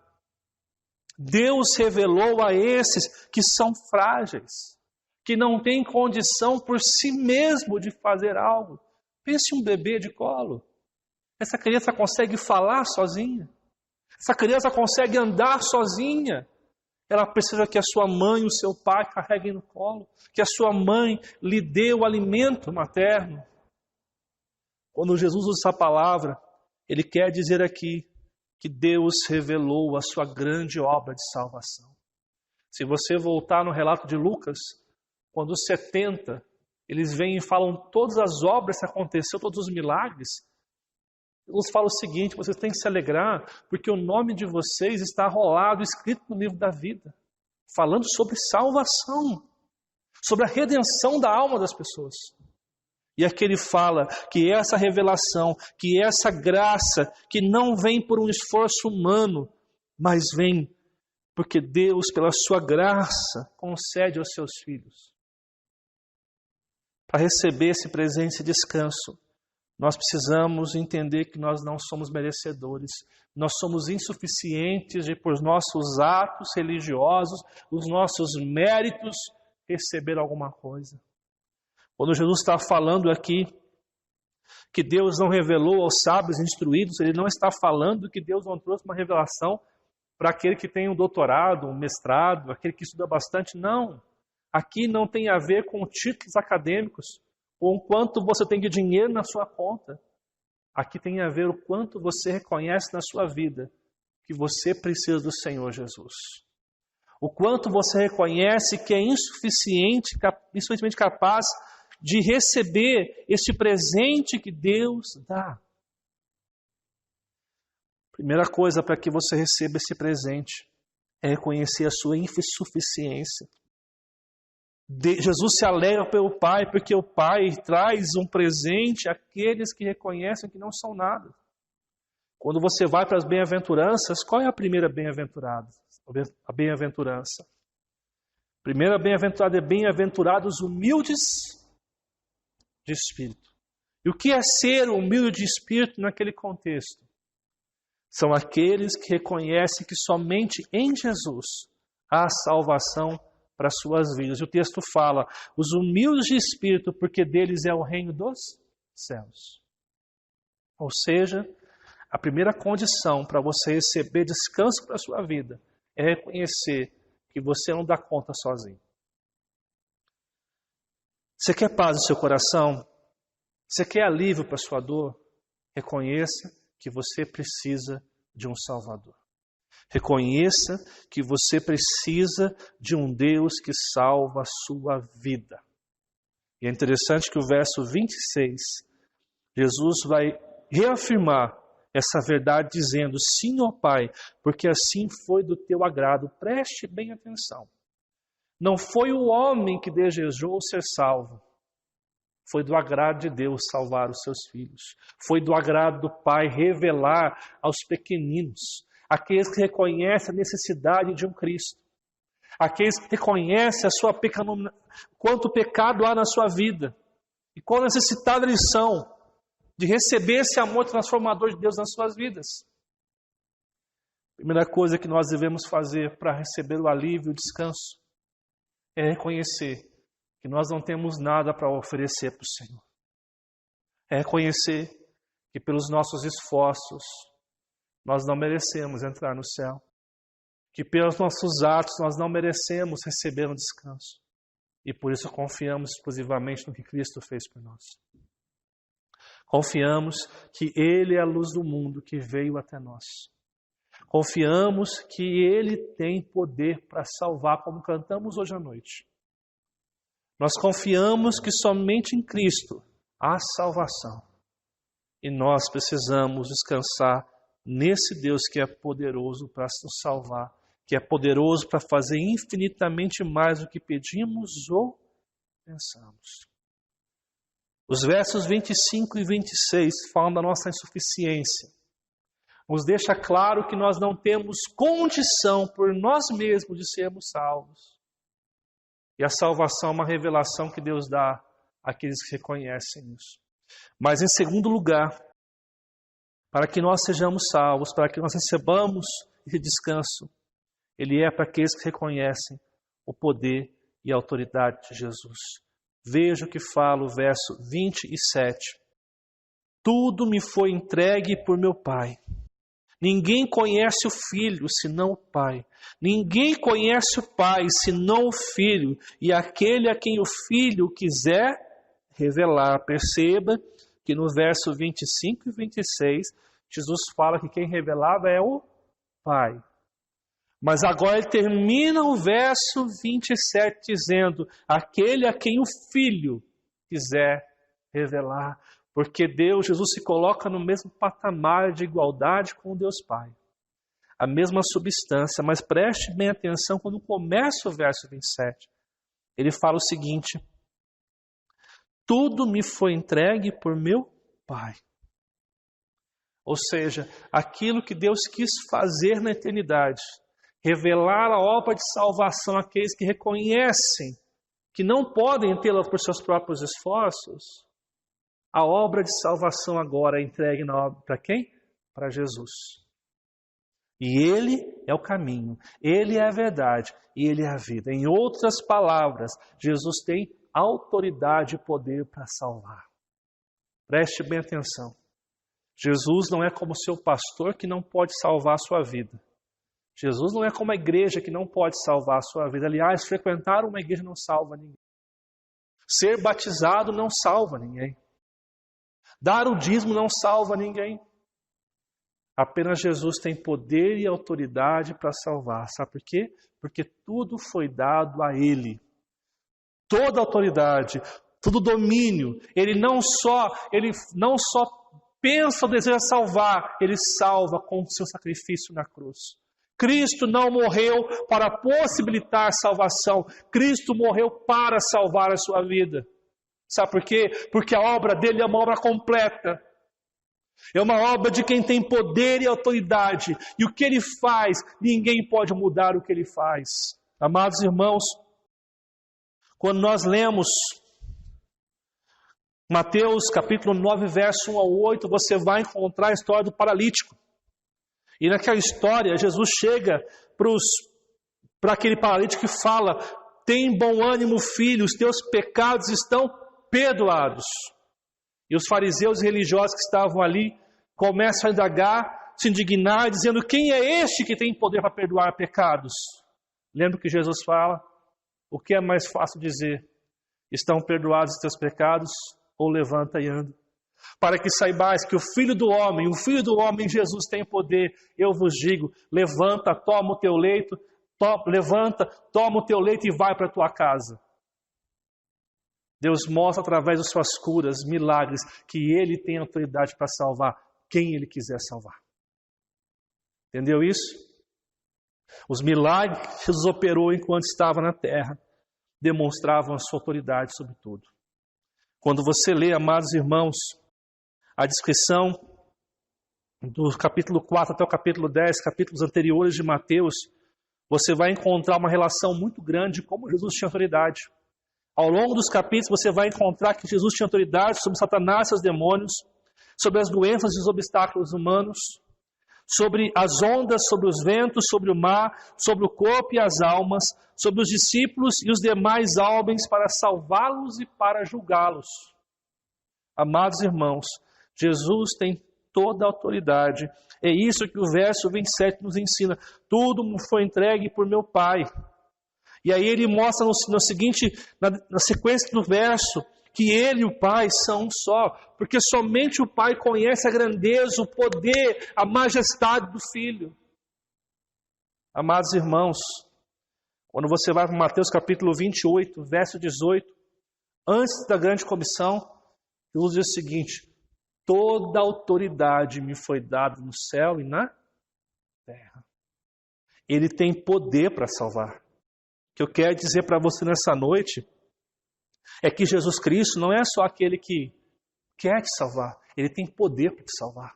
Deus revelou a esses que são frágeis, que não têm condição por si mesmo de fazer algo. Pense um bebê de colo. Essa criança consegue falar sozinha. Essa criança consegue andar sozinha. Ela precisa que a sua mãe e o seu pai carreguem no colo, que a sua mãe lhe dê o alimento materno. Quando Jesus usa essa palavra, ele quer dizer aqui que Deus revelou a sua grande obra de salvação. Se você voltar no relato de Lucas, quando os 70, eles vêm e falam todas as obras que aconteceram, todos os milagres, Jesus fala o seguinte: vocês têm que se alegrar, porque o nome de vocês está rolado, escrito no livro da vida, falando sobre salvação, sobre a redenção da alma das pessoas. E aqui ele fala que essa revelação, que essa graça, que não vem por um esforço humano, mas vem porque Deus, pela sua graça, concede aos seus filhos. Para receber esse presente, esse descanso, nós precisamos entender que nós não somos merecedores. Nós somos insuficientes de, por nossos atos religiosos, os nossos méritos, receber alguma coisa. Quando Jesus está falando aqui que Deus não revelou aos sábios instruídos, ele não está falando que Deus não trouxe uma revelação para aquele que tem um doutorado, um mestrado, aquele que estuda bastante. Não. Aqui não tem a ver com títulos acadêmicos, ou o quanto você tem de dinheiro na sua conta. Aqui tem a ver o quanto você reconhece na sua vida que você precisa do Senhor Jesus. O quanto você reconhece que é insuficientemente capaz de receber este presente que Deus dá. Primeira coisa para que você receba esse presente é reconhecer a sua insuficiência. Jesus se alegra pelo Pai, porque o Pai traz um presente àqueles que reconhecem que não são nada. Quando você vai para as bem-aventuranças, qual é a primeira bem-aventurança? A bem-aventurança. A primeira bem-aventurada é bem-aventurados humildes de espírito. E o que é ser humilde de espírito naquele contexto? São aqueles que reconhecem que somente em Jesus há salvação para as suas vidas. E o texto fala: os humildes de espírito, porque deles é o reino dos céus. Ou seja, a primeira condição para você receber descanso para a sua vida é reconhecer que você não dá conta sozinho. Você quer paz no seu coração? Você quer alívio para a sua dor? Reconheça que você precisa de um Salvador. Reconheça que você precisa de um Deus que salva a sua vida. E é interessante que o verso 26, Jesus vai reafirmar essa verdade dizendo: sim, ó Pai, porque assim foi do teu agrado. Preste bem atenção. Não foi o homem que desejou ser salvo. Foi do agrado de Deus salvar os seus filhos. Foi do agrado do Pai revelar aos pequeninos, aqueles que reconhecem a necessidade de um Cristo, Aqueles que reconhecem a sua quanto pecado há na sua vida e quão necessitados eles são de receber esse amor transformador de Deus nas suas vidas. A primeira coisa que nós devemos fazer para receber o alívio e o descanso é reconhecer que nós não temos nada para oferecer para o Senhor. É reconhecer que pelos nossos esforços nós não merecemos entrar no céu. Que pelos nossos atos nós não merecemos receber um descanso. E por isso confiamos exclusivamente no que Cristo fez por nós. Confiamos que Ele é a luz do mundo que veio até nós. Confiamos que Ele tem poder para salvar, como cantamos hoje à noite. Nós confiamos que somente em Cristo há salvação. E nós precisamos descansar nesse Deus que é poderoso para nos salvar, que é poderoso para fazer infinitamente mais do que pedimos ou pensamos. Os versos 25 e 26 falam da nossa insuficiência. Nos deixa claro que nós não temos condição por nós mesmos de sermos salvos. E a salvação é uma revelação que Deus dá àqueles que reconhecem isso. Mas em segundo lugar, para que nós sejamos salvos, para que nós recebamos esse descanso, Ele é para aqueles que reconhecem o poder e a autoridade de Jesus. Veja o que fala o verso 27. Tudo me foi entregue por meu Pai. Ninguém conhece o Filho, senão o Pai. Ninguém conhece o Pai, senão o Filho. E aquele a quem o Filho quiser revelar. Perceba que no verso 25 e 26, Jesus fala que quem revelava é o Pai. Mas agora ele termina o verso 27 dizendo, aquele a quem o Filho quiser revelar. Porque Deus, Jesus se coloca no mesmo patamar de igualdade com o Deus Pai. A mesma substância, mas preste bem atenção quando começa o verso 27. Ele fala o seguinte, tudo me foi entregue por meu Pai. Ou seja, aquilo que Deus quis fazer na eternidade, revelar a obra de salvação àqueles que reconhecem que não podem tê-la por seus próprios esforços, a obra de salvação agora é entregue para quem? Para Jesus. E Ele é o caminho, Ele é a verdade e Ele é a vida. Em outras palavras, Jesus tem autoridade e poder para salvar. Preste bem atenção. Jesus não é como seu pastor que não pode salvar a sua vida. Jesus não é como a igreja que não pode salvar a sua vida. Aliás, frequentar uma igreja não salva ninguém. Ser batizado não salva ninguém. Dar o dízimo não salva ninguém. Apenas Jesus tem poder e autoridade para salvar. Sabe por quê? Porque tudo foi dado a Ele. Toda autoridade, todo domínio. Ele não só pensa ou deseja salvar, Ele salva com o seu sacrifício na cruz. Cristo não morreu para possibilitar salvação. Cristo morreu para salvar a sua vida. Sabe por quê? Porque a obra dele é uma obra completa. É uma obra de quem tem poder e autoridade. E o que ele faz, ninguém pode mudar o que ele faz. Amados irmãos, quando nós lemos Mateus capítulo 9, verso 1 ao 8, você vai encontrar a história do paralítico. E naquela história, Jesus chega para aquele paralítico e fala, tem bom ânimo, filho, os teus pecados estão perdoados. E os fariseus e religiosos que estavam ali começam a indagar, se indignar, dizendo, quem é este que tem poder para perdoar pecados? Lembra que Jesus fala, o que é mais fácil dizer? Estão perdoados os teus pecados? Ou levanta e anda. Para que saibais que o Filho do Homem, Jesus tem poder, eu vos digo, levanta, toma o teu leito, toma o teu leito e vai para a tua casa. Deus mostra através das suas curas, milagres, que Ele tem autoridade para salvar quem Ele quiser salvar. Entendeu isso? Os milagres que Jesus operou enquanto estava na terra demonstravam a sua autoridade sobre tudo. Quando você lê, amados irmãos, a descrição do capítulo 4 até o capítulo 10, capítulos anteriores de Mateus, você vai encontrar uma relação muito grande de como Jesus tinha autoridade. Ao longo dos capítulos você vai encontrar que Jesus tinha autoridade sobre Satanás e seus demônios, sobre as doenças e os obstáculos humanos, sobre as ondas, sobre os ventos, sobre o mar, sobre o corpo e as almas, sobre os discípulos e os demais homens para salvá-los e para julgá-los. Amados irmãos, Jesus tem toda a autoridade. É isso que o verso 27 nos ensina. Tudo me foi entregue por meu Pai. E aí ele mostra na sequência do verso, que ele e o Pai são um só, porque somente o Pai conhece a grandeza, o poder, a majestade do Filho. Amados irmãos, quando você vai para Mateus capítulo 28, verso 18, antes da grande comissão, Jesus diz o seguinte: toda autoridade me foi dada no céu e na terra. Ele tem poder para salvar. O que eu quero dizer para você nessa noite é que Jesus Cristo não é só aquele que quer te salvar, ele tem poder para te salvar.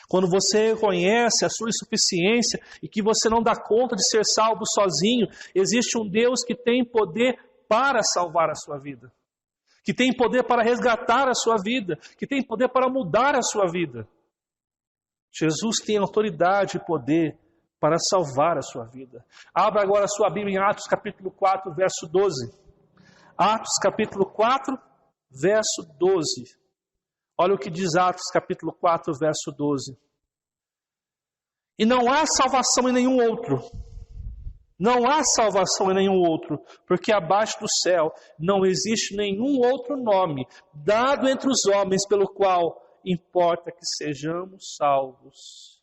Quando você reconhece a sua insuficiência e que você não dá conta de ser salvo sozinho, existe um Deus que tem poder para salvar a sua vida, que tem poder para resgatar a sua vida, que tem poder para mudar a sua vida. Jesus tem autoridade e poder para salvar a sua vida. Abra agora a sua Bíblia em Atos capítulo 4, verso 12. Atos capítulo 4, verso 12. Olha o que diz Atos capítulo 4, verso 12. E não há salvação em nenhum outro. Não há salvação em nenhum outro, porque abaixo do céu não existe nenhum outro nome dado entre os homens pelo qual importa que sejamos salvos.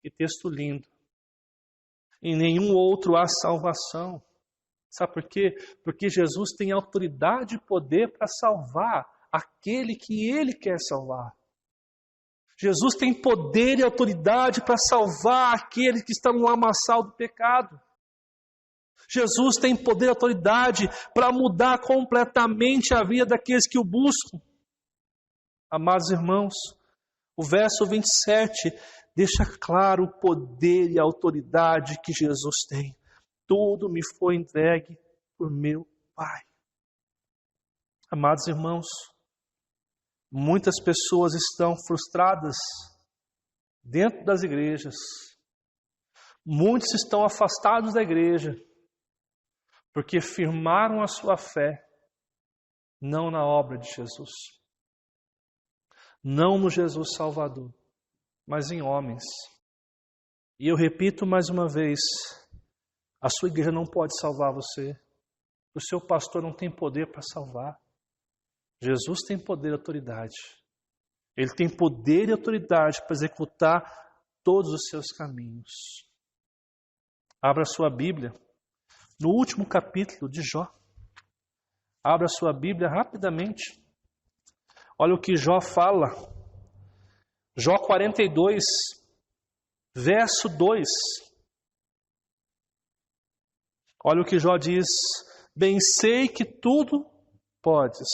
Que texto lindo. Em nenhum outro há salvação. Sabe por quê? Porque Jesus tem autoridade e poder para salvar aquele que Ele quer salvar. Jesus tem poder e autoridade para salvar aquele que está no lamaçal do pecado. Jesus tem poder e autoridade para mudar completamente a vida daqueles que o buscam. Amados irmãos, o verso 27 deixa claro o poder e a autoridade que Jesus tem. Tudo me foi entregue por meu Pai. Amados irmãos, muitas pessoas estão frustradas dentro das igrejas. Muitos estão afastados da igreja porque firmaram a sua fé não na obra de Jesus, não no Jesus Salvador, mas em homens. E eu repito mais uma vez, a sua igreja não pode salvar você, o seu pastor não tem poder para salvar. Jesus tem poder e autoridade. Ele tem poder e autoridade para executar todos os seus caminhos. Abra a sua Bíblia no último capítulo de Jó. Abra a sua Bíblia rapidamente. Olha o que Jó fala. Jó 42, verso 2. Olha o que Jó diz: bem sei que tudo podes,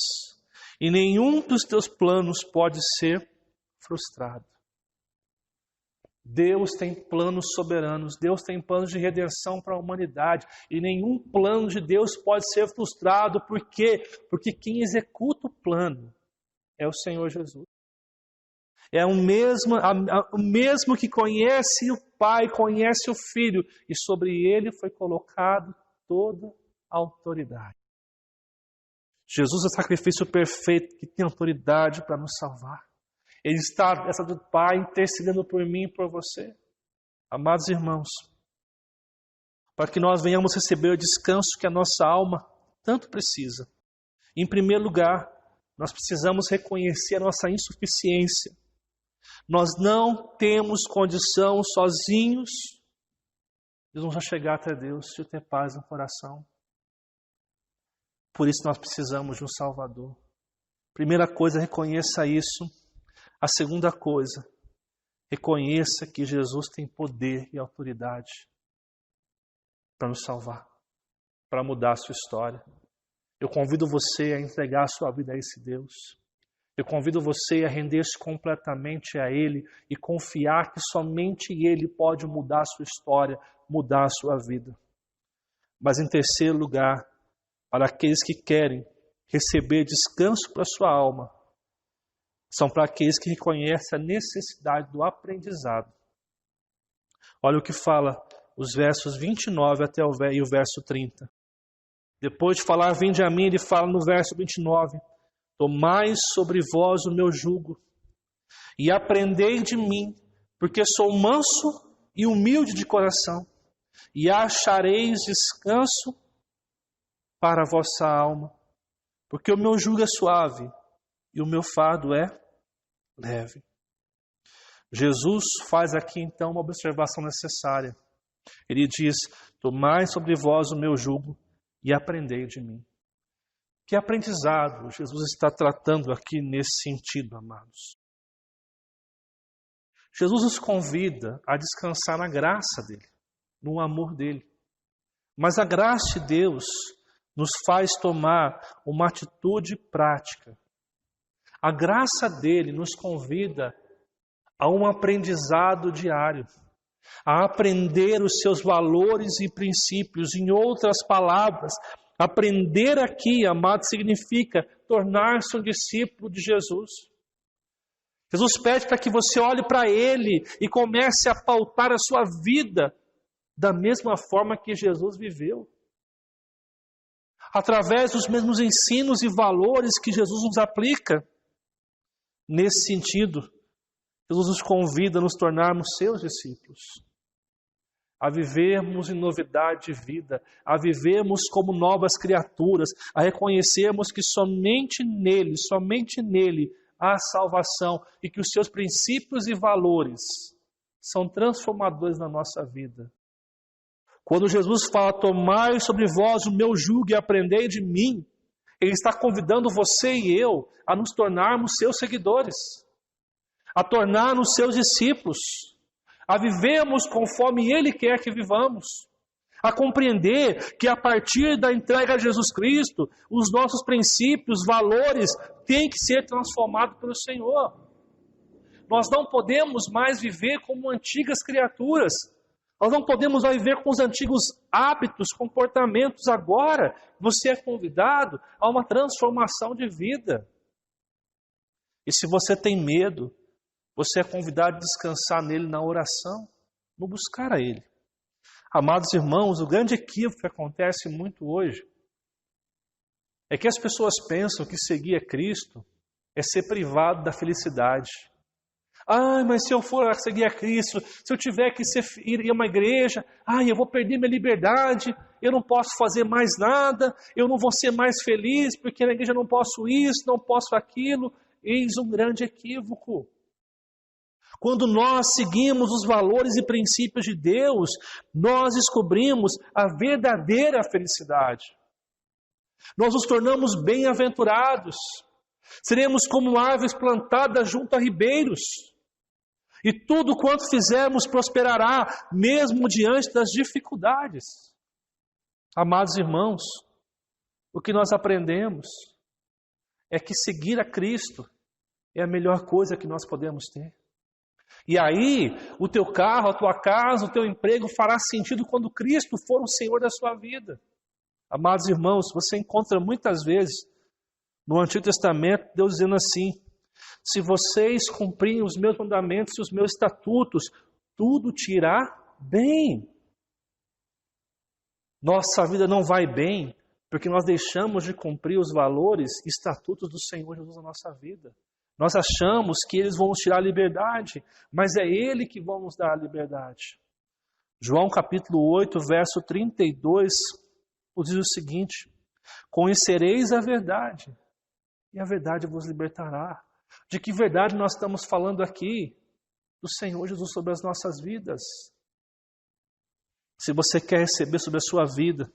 e nenhum dos teus planos pode ser frustrado. Deus tem planos soberanos, Deus tem planos de redenção para a humanidade, e nenhum plano de Deus pode ser frustrado. Por quê? Porque quem executa o plano é o Senhor Jesus. É o mesmo que conhece o Pai, conhece o Filho, e sobre ele foi colocado toda a autoridade. Jesus é o sacrifício perfeito que tem autoridade para nos salvar. Ele está, essa do Pai, intercedendo por mim e por você. Amados irmãos, para que nós venhamos receber o descanso que a nossa alma tanto precisa. Em primeiro lugar, nós precisamos reconhecer a nossa insuficiência. Nós não temos condição sozinhos de nos chegar até Deus, de ter paz no coração. Por isso nós precisamos de um Salvador. Primeira coisa, reconheça isso. A segunda coisa, reconheça que Jesus tem poder e autoridade para nos salvar, para mudar a sua história. Eu convido você a entregar a sua vida a esse Deus. Eu convido você a render-se completamente a Ele e confiar que somente Ele pode mudar a sua história, mudar a sua vida. Mas em terceiro lugar, para aqueles que querem receber descanso para a sua alma, são para aqueles que reconhecem a necessidade do aprendizado. Olha o que fala os versos 29 até o verso 30. Depois de falar, vinde a mim, ele fala no verso 29, tomai sobre vós o meu jugo e aprendei de mim, porque sou manso e humilde de coração, e achareis descanso para a vossa alma, porque o meu jugo é suave e o meu fardo é leve. Jesus faz aqui então uma observação necessária. Ele diz, tomai sobre vós o meu jugo e aprendei de mim. Que aprendizado Jesus está tratando aqui nesse sentido, amados? Jesus nos convida a descansar na graça dele, no amor dele. Mas a graça de Deus nos faz tomar uma atitude prática. A graça dele nos convida a um aprendizado diário, a aprender os seus valores e princípios. Em outras palavras, aprender aqui, amado, significa tornar-se um discípulo de Jesus. Jesus pede para que você olhe para Ele e comece a pautar a sua vida da mesma forma que Jesus viveu. Através dos mesmos ensinos e valores que Jesus nos aplica. Nesse sentido, Jesus nos convida a nos tornarmos seus discípulos, a vivermos em novidade de vida, a vivermos como novas criaturas, a reconhecermos que somente nele há salvação e que os seus princípios e valores são transformadores na nossa vida. Quando Jesus fala, tomai sobre vós o meu jugo e aprendei de mim, Ele está convidando você e eu a nos tornarmos seus seguidores, a tornar-nos seus discípulos, a vivermos conforme Ele quer que vivamos, a compreender que a partir da entrega a Jesus Cristo, os nossos princípios, valores, têm que ser transformados pelo Senhor. Nós não podemos mais viver como antigas criaturas, nós não podemos mais viver com os antigos hábitos, comportamentos. Agora, você é convidado a uma transformação de vida. E se você tem medo, você é convidado a descansar nele na oração, no buscar a Ele. Amados irmãos, o grande equívoco que acontece muito hoje é que as pessoas pensam que seguir a Cristo é ser privado da felicidade. Mas se eu for seguir a Cristo, se eu tiver que ir a uma igreja, eu vou perder minha liberdade, eu não posso fazer mais nada, eu não vou ser mais feliz, porque na igreja eu não posso isso, não posso aquilo. Eis um grande equívoco. Quando nós seguimos os valores e princípios de Deus, nós descobrimos a verdadeira felicidade. Nós nos tornamos bem-aventurados. Seremos como árvores plantadas junto a ribeiros. E tudo quanto fizermos prosperará, mesmo diante das dificuldades. Amados irmãos, o que nós aprendemos é que seguir a Cristo é a melhor coisa que nós podemos ter. E aí, o teu carro, a tua casa, o teu emprego fará sentido quando Cristo for o Senhor da sua vida. Amados irmãos, você encontra muitas vezes no Antigo Testamento Deus dizendo assim, se vocês cumprirem os meus mandamentos e os meus estatutos, tudo te irá bem. Nossa vida não vai bem porque nós deixamos de cumprir os valores e estatutos do Senhor Jesus na nossa vida. Nós achamos que eles vão nos tirar a liberdade, mas é Ele que vai nos dar a liberdade. João capítulo 8, verso 32, diz o seguinte, conhecereis a verdade, e a verdade vos libertará. De que verdade nós estamos falando aqui? Do Senhor Jesus sobre as nossas vidas. Se você quer receber sobre a sua vida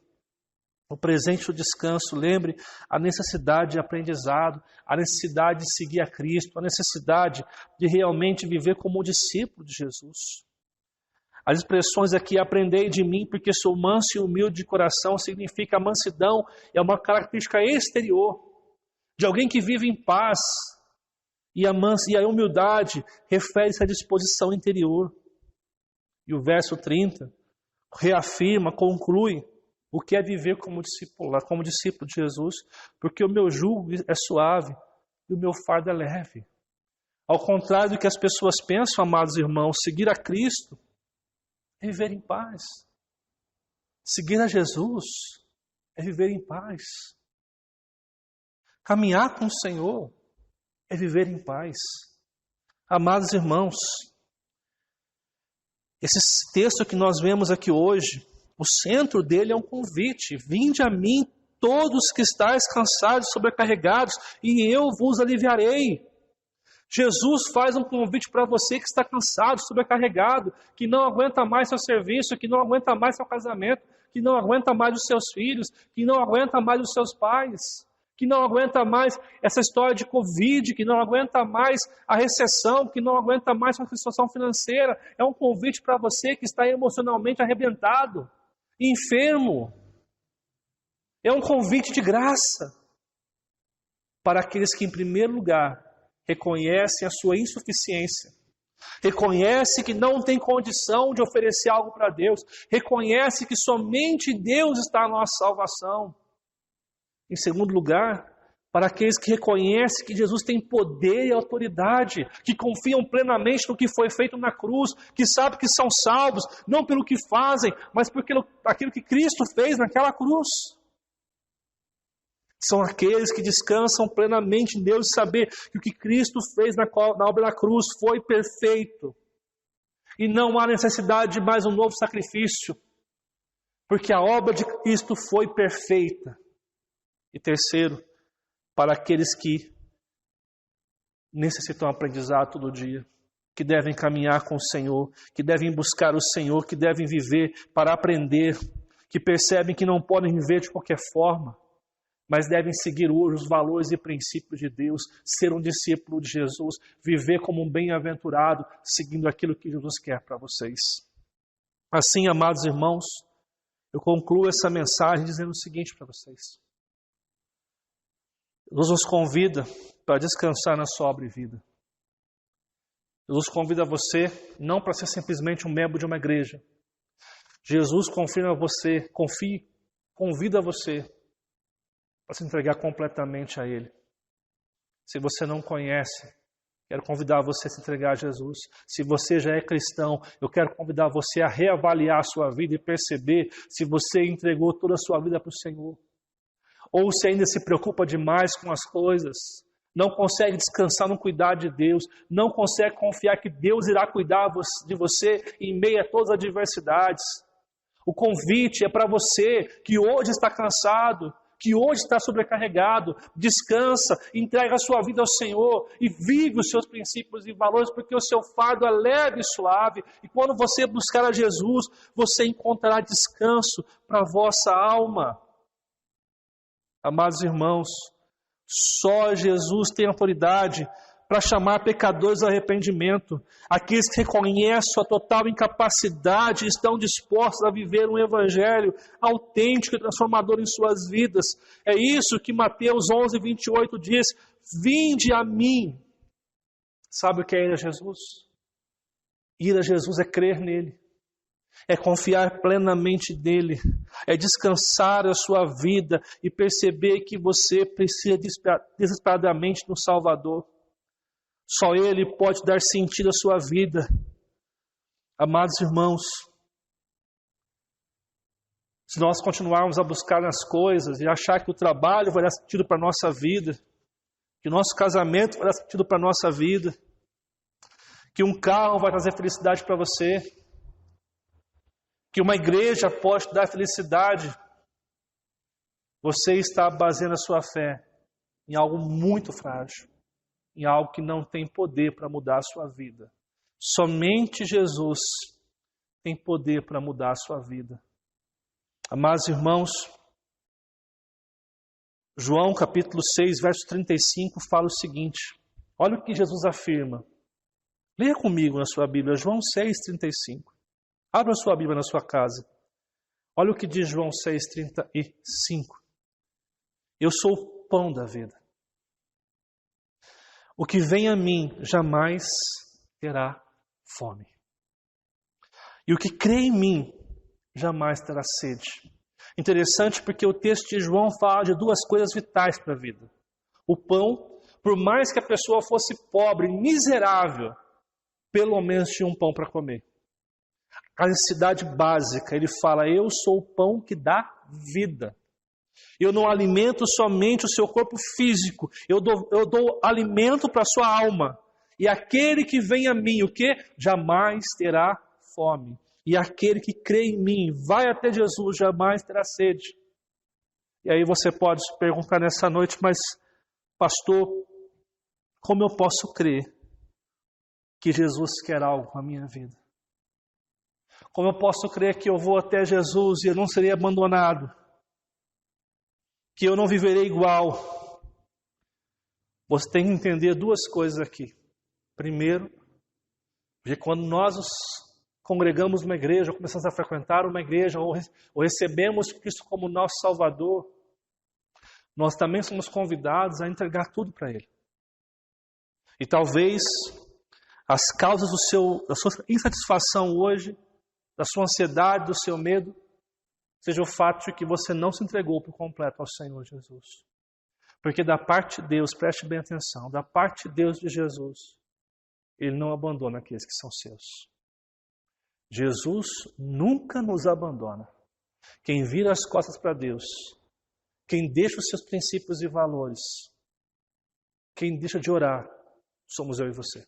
o presente do descanso, lembre a necessidade de aprendizado, a necessidade de seguir a Cristo, a necessidade de realmente viver como um discípulo de Jesus. As expressões aqui, aprendei de mim porque sou manso e humilde de coração, significa a mansidão, é uma característica exterior de alguém que vive em paz, E a humildade refere-se à disposição interior. E o verso 30 reafirma, conclui o que é viver como discípulo de Jesus, porque o meu jugo é suave e o meu fardo é leve. Ao contrário do que as pessoas pensam, amados irmãos, seguir a Cristo é viver em paz. Seguir a Jesus é viver em paz. Caminhar com o Senhor é viver em paz. Amados irmãos, esse texto que nós vemos aqui hoje, o centro dele é um convite. Vinde a mim todos que estáis cansados e sobrecarregados, e eu vos aliviarei. Jesus faz um convite para você que está cansado, sobrecarregado, que não aguenta mais seu serviço, que não aguenta mais seu casamento, que não aguenta mais os seus filhos, que não aguenta mais os seus pais, que não aguenta mais essa história de Covid, que não aguenta mais a recessão, que não aguenta mais a situação financeira. É um convite para você que está emocionalmente arrebentado, enfermo. É um convite de graça para aqueles que, em primeiro lugar, reconhecem a sua insuficiência, reconhecem que não tem condição de oferecer algo para Deus, reconhecem que somente Deus está a nossa salvação. Em segundo lugar, para aqueles que reconhecem que Jesus tem poder e autoridade, que confiam plenamente no que foi feito na cruz, que sabem que são salvos, não pelo que fazem, mas por aquilo que Cristo fez naquela cruz. São aqueles que descansam plenamente em Deus e saber que o que Cristo fez na obra da cruz foi perfeito. E não há necessidade de mais um novo sacrifício, porque a obra de Cristo foi perfeita. E terceiro, para aqueles que necessitam aprendizado todo dia, que devem caminhar com o Senhor, que devem buscar o Senhor, que devem viver para aprender, que percebem que não podem viver de qualquer forma, mas devem seguir os valores e princípios de Deus, ser um discípulo de Jesus, viver como um bem-aventurado, seguindo aquilo que Jesus quer para vocês. Assim, amados irmãos, eu concluo essa mensagem dizendo o seguinte para vocês. Jesus nos convida para descansar na sua obra e vida. Jesus convida você não para ser simplesmente um membro de uma igreja. Jesus convida você para se entregar completamente a Ele. Se você não conhece, quero convidar você a se entregar a Jesus. Se você já é cristão, eu quero convidar você a reavaliar a sua vida e perceber se você entregou toda a sua vida para o Senhor. Ou se ainda se preocupa demais com as coisas, não consegue descansar no cuidado de Deus, não consegue confiar que Deus irá cuidar de você em meio a todas as adversidades. O convite é para você que hoje está cansado, que hoje está sobrecarregado, descansa, entrega a sua vida ao Senhor e vive os seus princípios e valores, porque o seu fardo é leve e suave, e quando você buscar a Jesus, você encontrará descanso para a vossa alma. Amados irmãos, só Jesus tem autoridade para chamar pecadores ao arrependimento. Aqueles que reconhecem sua total incapacidade e estão dispostos a viver um evangelho autêntico e transformador em suas vidas. É isso que Mateus 11:28 diz: vinde a mim. Sabe o que é ir a Jesus? Ir a Jesus é crer nele, é confiar plenamente nele, é descansar a sua vida e perceber que você precisa desesperadamente no Salvador. Só Ele pode dar sentido à sua vida. Amados irmãos, se nós continuarmos a buscar nas coisas e achar que o trabalho vai dar sentido para a nossa vida, que o nosso casamento vai dar sentido para a nossa vida, que um carro vai trazer felicidade para você, que uma igreja pode te dar felicidade, você está baseando a sua fé em algo muito frágil, em algo que não tem poder para mudar a sua vida. Somente Jesus tem poder para mudar a sua vida. Amados irmãos, João capítulo 6, verso 35 fala o seguinte. Olha o que Jesus afirma. Leia comigo na sua Bíblia, João 6, 35. Abra a sua Bíblia na sua casa. Olha o que diz João 6, 35. Eu sou o pão da vida. O que vem a mim jamais terá fome. E o que crê em mim jamais terá sede. Interessante porque o texto de João fala de duas coisas vitais para a vida. O pão, por mais que a pessoa fosse pobre, miserável, pelo menos tinha um pão para comer. A necessidade básica, ele fala, eu sou o pão que dá vida. Eu não alimento somente o seu corpo físico, eu dou alimento para a sua alma. E aquele que vem a mim, o que? Jamais terá fome. E aquele que crê em mim, vai até Jesus, jamais terá sede. E aí você pode se perguntar nessa noite, mas pastor, como eu posso crer que Jesus quer algo na minha vida? Como eu posso crer que eu vou até Jesus e eu não serei abandonado? Que eu não viverei igual? Você tem que entender duas coisas aqui. Primeiro, porque quando nós nos congregamos numa igreja, ou começamos a frequentar uma igreja, ou recebemos Cristo como nosso Salvador, nós também somos convidados a entregar tudo para Ele. E talvez as causas da sua insatisfação hoje, da sua ansiedade, do seu medo, seja o fato de que você não se entregou por completo ao Senhor Jesus. Porque da parte de Deus, preste bem atenção, da parte de Deus de Jesus, Ele não abandona aqueles que são seus. Jesus nunca nos abandona. Quem vira as costas para Deus, quem deixa os seus princípios e valores, quem deixa de orar, somos eu e você.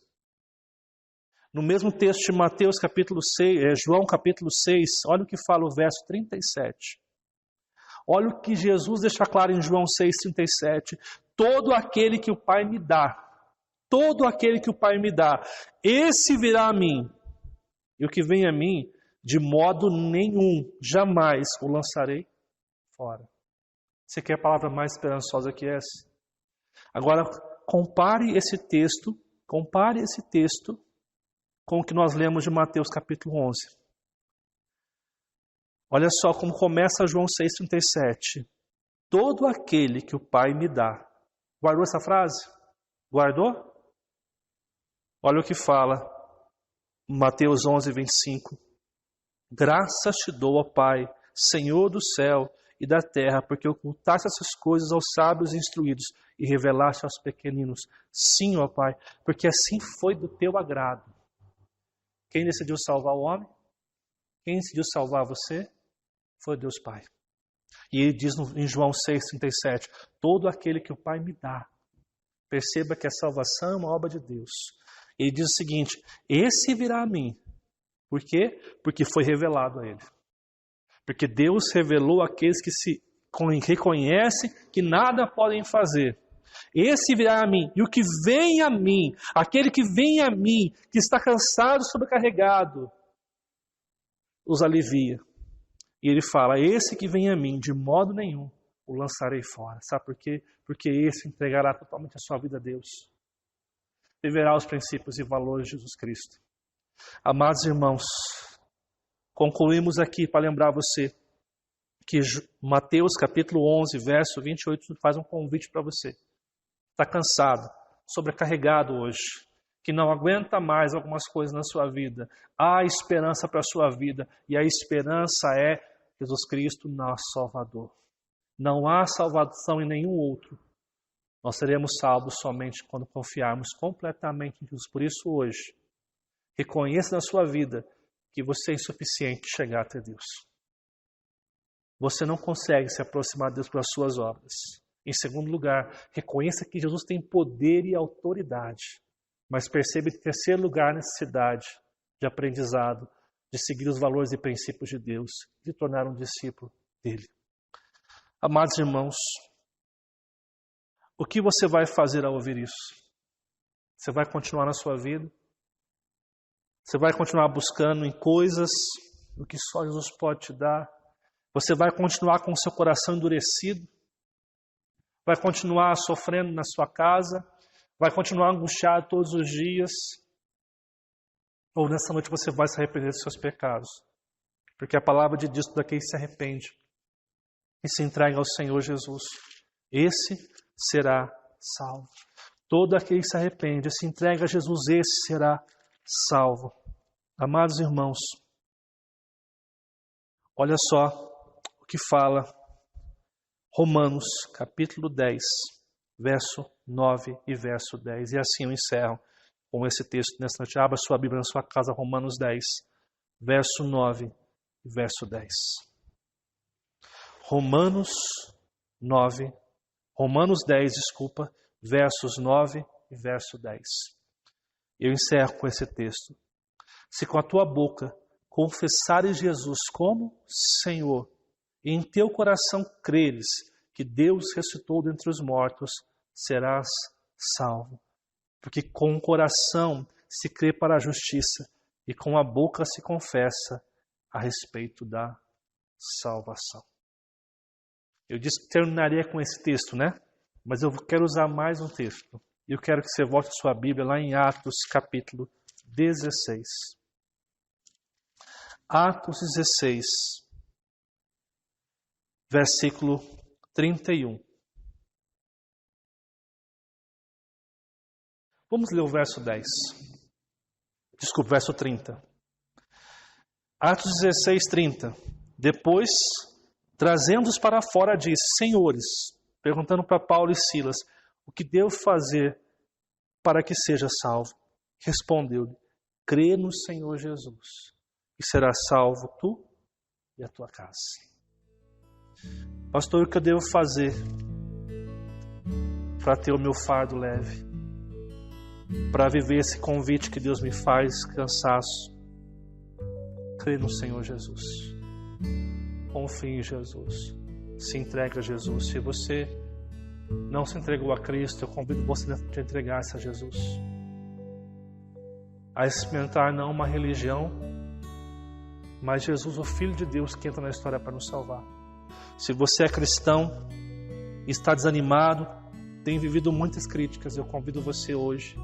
No mesmo texto de Mateus capítulo 6, João capítulo 6, olha o que fala o verso 37. Olha o que Jesus deixa claro em João 6,37. Todo aquele que o Pai me dá, todo aquele que o Pai me dá, esse virá a mim. E o que vem a mim, de modo nenhum, jamais o lançarei fora. Você quer a palavra mais esperançosa que essa? Agora, compare esse texto com o que nós lemos de Mateus capítulo 11. Olha só como começa João 6,37. Todo aquele que o Pai me dá. Guardou essa frase? Guardou? Olha o que fala Mateus 11:25. Graças te dou, ó Pai, Senhor do céu e da terra, porque ocultaste essas coisas aos sábios e instruídos e revelaste aos pequeninos. Sim, ó Pai, porque assim foi do teu agrado. Quem decidiu salvar o homem? Quem decidiu salvar você? Foi Deus Pai. E ele diz em João 6,37, todo aquele que o Pai me dá. Perceba que a salvação é uma obra de Deus. Ele diz o seguinte, esse virá a mim. Por quê? Porque foi revelado a ele. Porque Deus revelou àqueles que se reconhecem que nada podem fazer. Esse virá a mim, e o que vem a mim, aquele que vem a mim, que está cansado, sobrecarregado, os alivia. E ele fala, esse que vem a mim, de modo nenhum, o lançarei fora. Sabe por quê? Porque esse entregará totalmente a sua vida a Deus. Viverá os princípios e valores de Jesus Cristo. Amados irmãos, concluímos aqui para lembrar você que Mateus capítulo 11, verso 28, faz um convite para você. Está cansado, sobrecarregado hoje, que não aguenta mais algumas coisas na sua vida. Há esperança para a sua vida, e a esperança é Jesus Cristo, nosso Salvador. Não há salvação em nenhum outro. Nós seremos salvos somente quando confiarmos completamente em Jesus. Por isso hoje, reconheça na sua vida que você é insuficiente de chegar até Deus. Você não consegue se aproximar de Deus pelas suas obras. Em segundo lugar, reconheça que Jesus tem poder e autoridade. Mas perceba, em terceiro lugar, a necessidade de aprendizado, de seguir os valores e princípios de Deus, de tornar um discípulo dele. Amados irmãos, o que você vai fazer ao ouvir isso? Você vai continuar na sua vida? Você vai continuar buscando em coisas o que só Jesus pode te dar? Você vai continuar com o seu coração endurecido? Vai continuar sofrendo na sua casa? Vai continuar angustiado todos os dias? Ou nessa noite você vai se arrepender dos seus pecados? Porque a palavra de Deus, todo aquele que se arrepende e se entrega ao Senhor Jesus, esse será salvo. Todo aquele que se arrepende, se entrega a Jesus, esse será salvo. Amados irmãos, olha só o que fala Romanos, capítulo 10, verso 9 e verso 10. E assim eu encerro com esse texto nessa noite. Abra sua Bíblia na sua casa, Romanos 10, verso 9 e verso 10. Romanos 10, versos 9 e verso 10. Eu encerro com esse texto. Se com a tua boca confessares Jesus como Senhor, e em teu coração creres que Deus ressuscitou dentre os mortos, serás salvo. Porque com o coração se crê para a justiça, e com a boca se confessa a respeito da salvação. Eu disse que terminaria com esse texto, né? Mas eu quero usar mais um texto. Eu quero que você volte a sua Bíblia lá em Atos, capítulo 16. Atos 16, versículo 31. Vamos ler o verso 10. Desculpe, verso 30. Atos 16, 30. Depois, trazendo-os para fora, disse: Senhores, perguntando para Paulo e Silas, o que devo fazer para que seja salvo? Respondeu-lhe: crê no Senhor Jesus, e serás salvo tu e a tua casa. Pastor, o que eu devo fazer para ter o meu fardo leve? Para viver esse convite que Deus me faz, cansaço? Crê no Senhor Jesus. Confie em Jesus. Se entregue a Jesus. Se você não se entregou a Cristo, eu convido você a te entregar-se a Jesus. A experimentar não uma religião, mas Jesus, o Filho de Deus, que entra na história para nos salvar. Se você é cristão, está desanimado, tem vivido muitas críticas, eu convido você hoje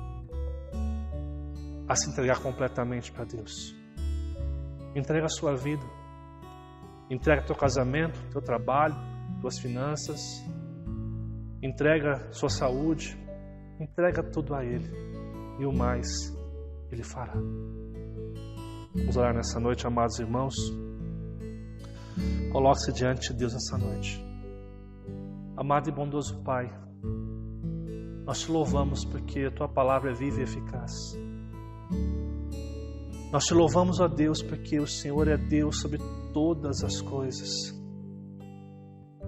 a se entregar completamente para Deus. Entrega a sua vida. Entrega teu casamento, teu trabalho, tuas finanças. Entrega sua saúde. Entrega tudo a Ele. E o mais Ele fará. Vamos orar nessa noite, amados irmãos. Coloque-se diante de Deus nessa noite. Amado e bondoso Pai, nós te louvamos porque a Tua palavra é viva e eficaz. Nós te louvamos, ó Deus, porque o Senhor é Deus sobre todas as coisas.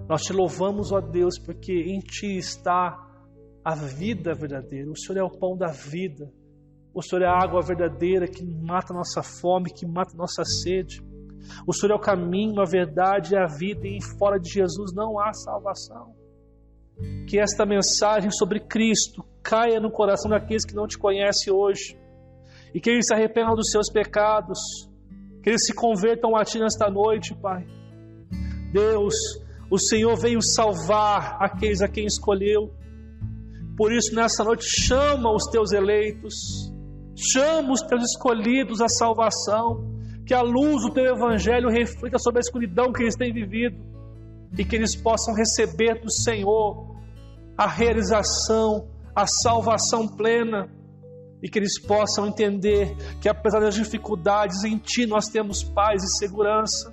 Nós te louvamos, ó Deus, porque em Ti está a vida verdadeira. O Senhor é o pão da vida. O Senhor é a água verdadeira que mata a nossa fome, que mata a nossa sede. O Senhor é o caminho, a verdade e a vida, e fora de Jesus não há salvação. Que esta mensagem sobre Cristo caia no coração daqueles que não Te conhecem hoje, e que eles se arrependam dos seus pecados, que eles se convertam a Ti nesta noite, Pai. Deus, o Senhor veio salvar aqueles a quem escolheu. Por isso, nessa noite, chama os Teus eleitos, chama os Teus escolhidos à salvação, que a luz do Teu Evangelho reflita sobre a escuridão que eles têm vivido, e que eles possam receber do Senhor a realização, a salvação plena, e que eles possam entender que apesar das dificuldades, em Ti nós temos paz e segurança.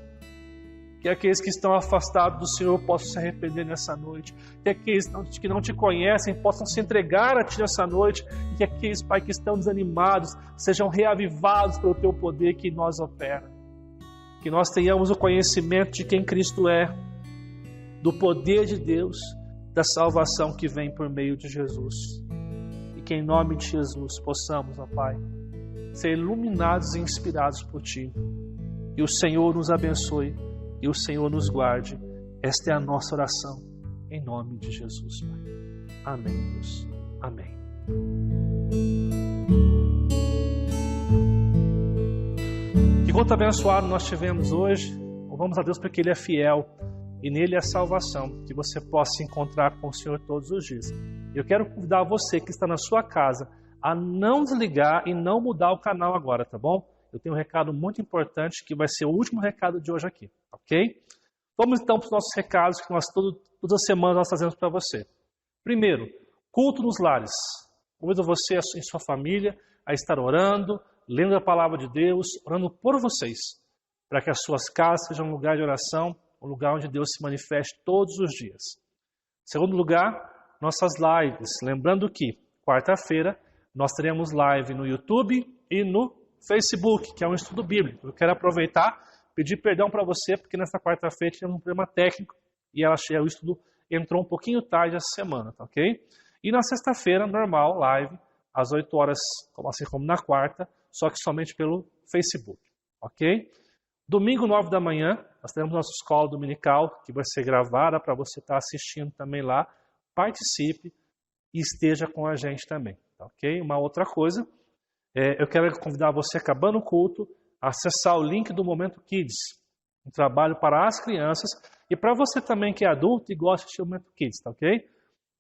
Que aqueles que estão afastados do Senhor possam se arrepender nessa noite, que aqueles que não Te conhecem possam se entregar a Ti nessa noite, e que aqueles, Pai, que estão desanimados sejam reavivados pelo Teu poder que em nós opera. Que nós tenhamos o conhecimento de quem Cristo é, do poder de Deus, da salvação que vem por meio de Jesus. E que em nome de Jesus possamos, ó Pai, ser iluminados e inspirados por Ti. E o Senhor nos abençoe e o Senhor nos guarde. Esta é a nossa oração, em nome de Jesus, Pai. Amém, Deus. Amém. Que conto abençoado nós tivemos hoje. Louvamos a Deus porque Ele é fiel e nele é a salvação. Que você possa se encontrar com o Senhor todos os dias. Eu quero convidar você que está na sua casa a não desligar e não mudar o canal agora, tá bom? Eu tenho um recado muito importante que vai ser o último recado de hoje aqui, ok? Vamos então para os nossos recados que nós todas as semanas nós fazemos para você. Primeiro, culto nos lares. Convido você e sua família a estar orando, lendo a palavra de Deus, orando por vocês, para que as suas casas sejam um lugar de oração, um lugar onde Deus se manifeste todos os dias. Segundo lugar, nossas lives. Lembrando que, quarta-feira, nós teremos live no YouTube e no Facebook, que é um estudo bíblico. Eu quero aproveitar, pedir perdão para você, porque nessa quarta-feira tivemos um problema técnico e o estudo entrou um pouquinho tarde essa semana, tá ok? E na sexta-feira, normal, live, às 8 horas, assim como na quarta, só que somente pelo Facebook, ok? Domingo, 9 da manhã, nós teremos nossa escola dominical, que vai ser gravada para você estar assistindo também lá. Participe e esteja com a gente também, tá ok? Uma outra coisa, eu quero convidar você, acabando o culto, a acessar o link do Momento Kids, um trabalho para as crianças e para você também que é adulto e gosta de assistir o Momento Kids, tá ok?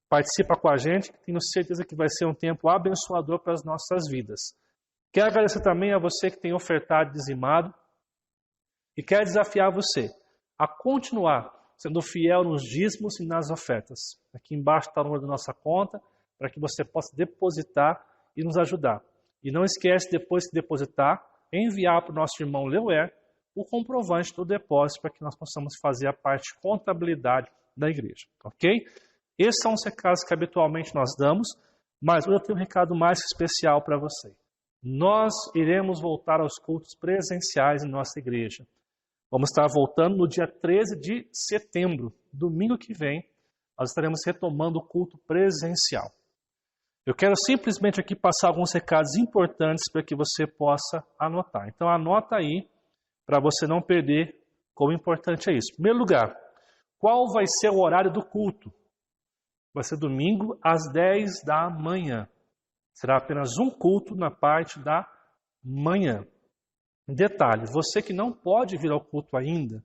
Participa com a gente, tenho certeza que vai ser um tempo abençoador para as nossas vidas. Quero agradecer também a você que tem ofertado e dizimado e quero desafiar você a continuar sendo fiel nos dízimos e nas ofertas. Aqui embaixo está o número da nossa conta para que você possa depositar e nos ajudar. E não esquece, depois de depositar, enviar para o nosso irmão Leuer o comprovante do depósito para que nós possamos fazer a parte de contabilidade da igreja, ok? Esses são os recados que habitualmente nós damos, mas hoje eu tenho um recado mais especial para você. Nós iremos voltar aos cultos presenciais em nossa igreja. Vamos estar voltando no dia 13 de setembro, domingo que vem, nós estaremos retomando o culto presencial. Eu quero simplesmente aqui passar alguns recados importantes para que você possa anotar. Então anota aí, para você não perder como importante é isso. Em primeiro lugar, qual vai ser o horário do culto? Vai ser domingo às 10 da manhã. Será apenas um culto na parte da manhã. Detalhe, você que não pode vir ao culto ainda,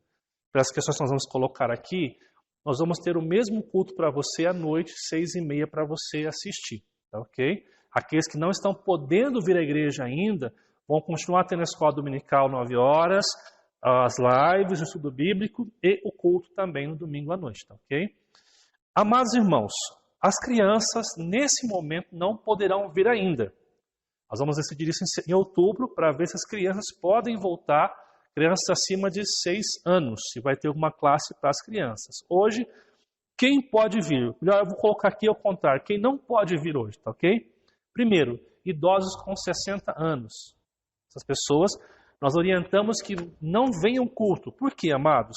pelas questões que nós vamos colocar aqui, nós vamos ter o mesmo culto para você à noite, 6h30, para você assistir. Tá ok? Aqueles que não estão podendo vir à igreja ainda, vão continuar tendo a escola dominical 9 horas, as lives, o estudo bíblico e o culto também no domingo à noite. Tá ok? Amados irmãos, as crianças nesse momento não poderão vir ainda. Nós vamos decidir isso em outubro para ver se as crianças podem voltar, crianças acima de 6 anos, se vai ter alguma classe para as crianças. Hoje, quem pode vir? Melhor, eu vou colocar aqui ao contrário, quem não pode vir hoje, tá ok? Primeiro, idosos com 60 anos. Essas pessoas, nós orientamos que não venham culto. Por quê, amados?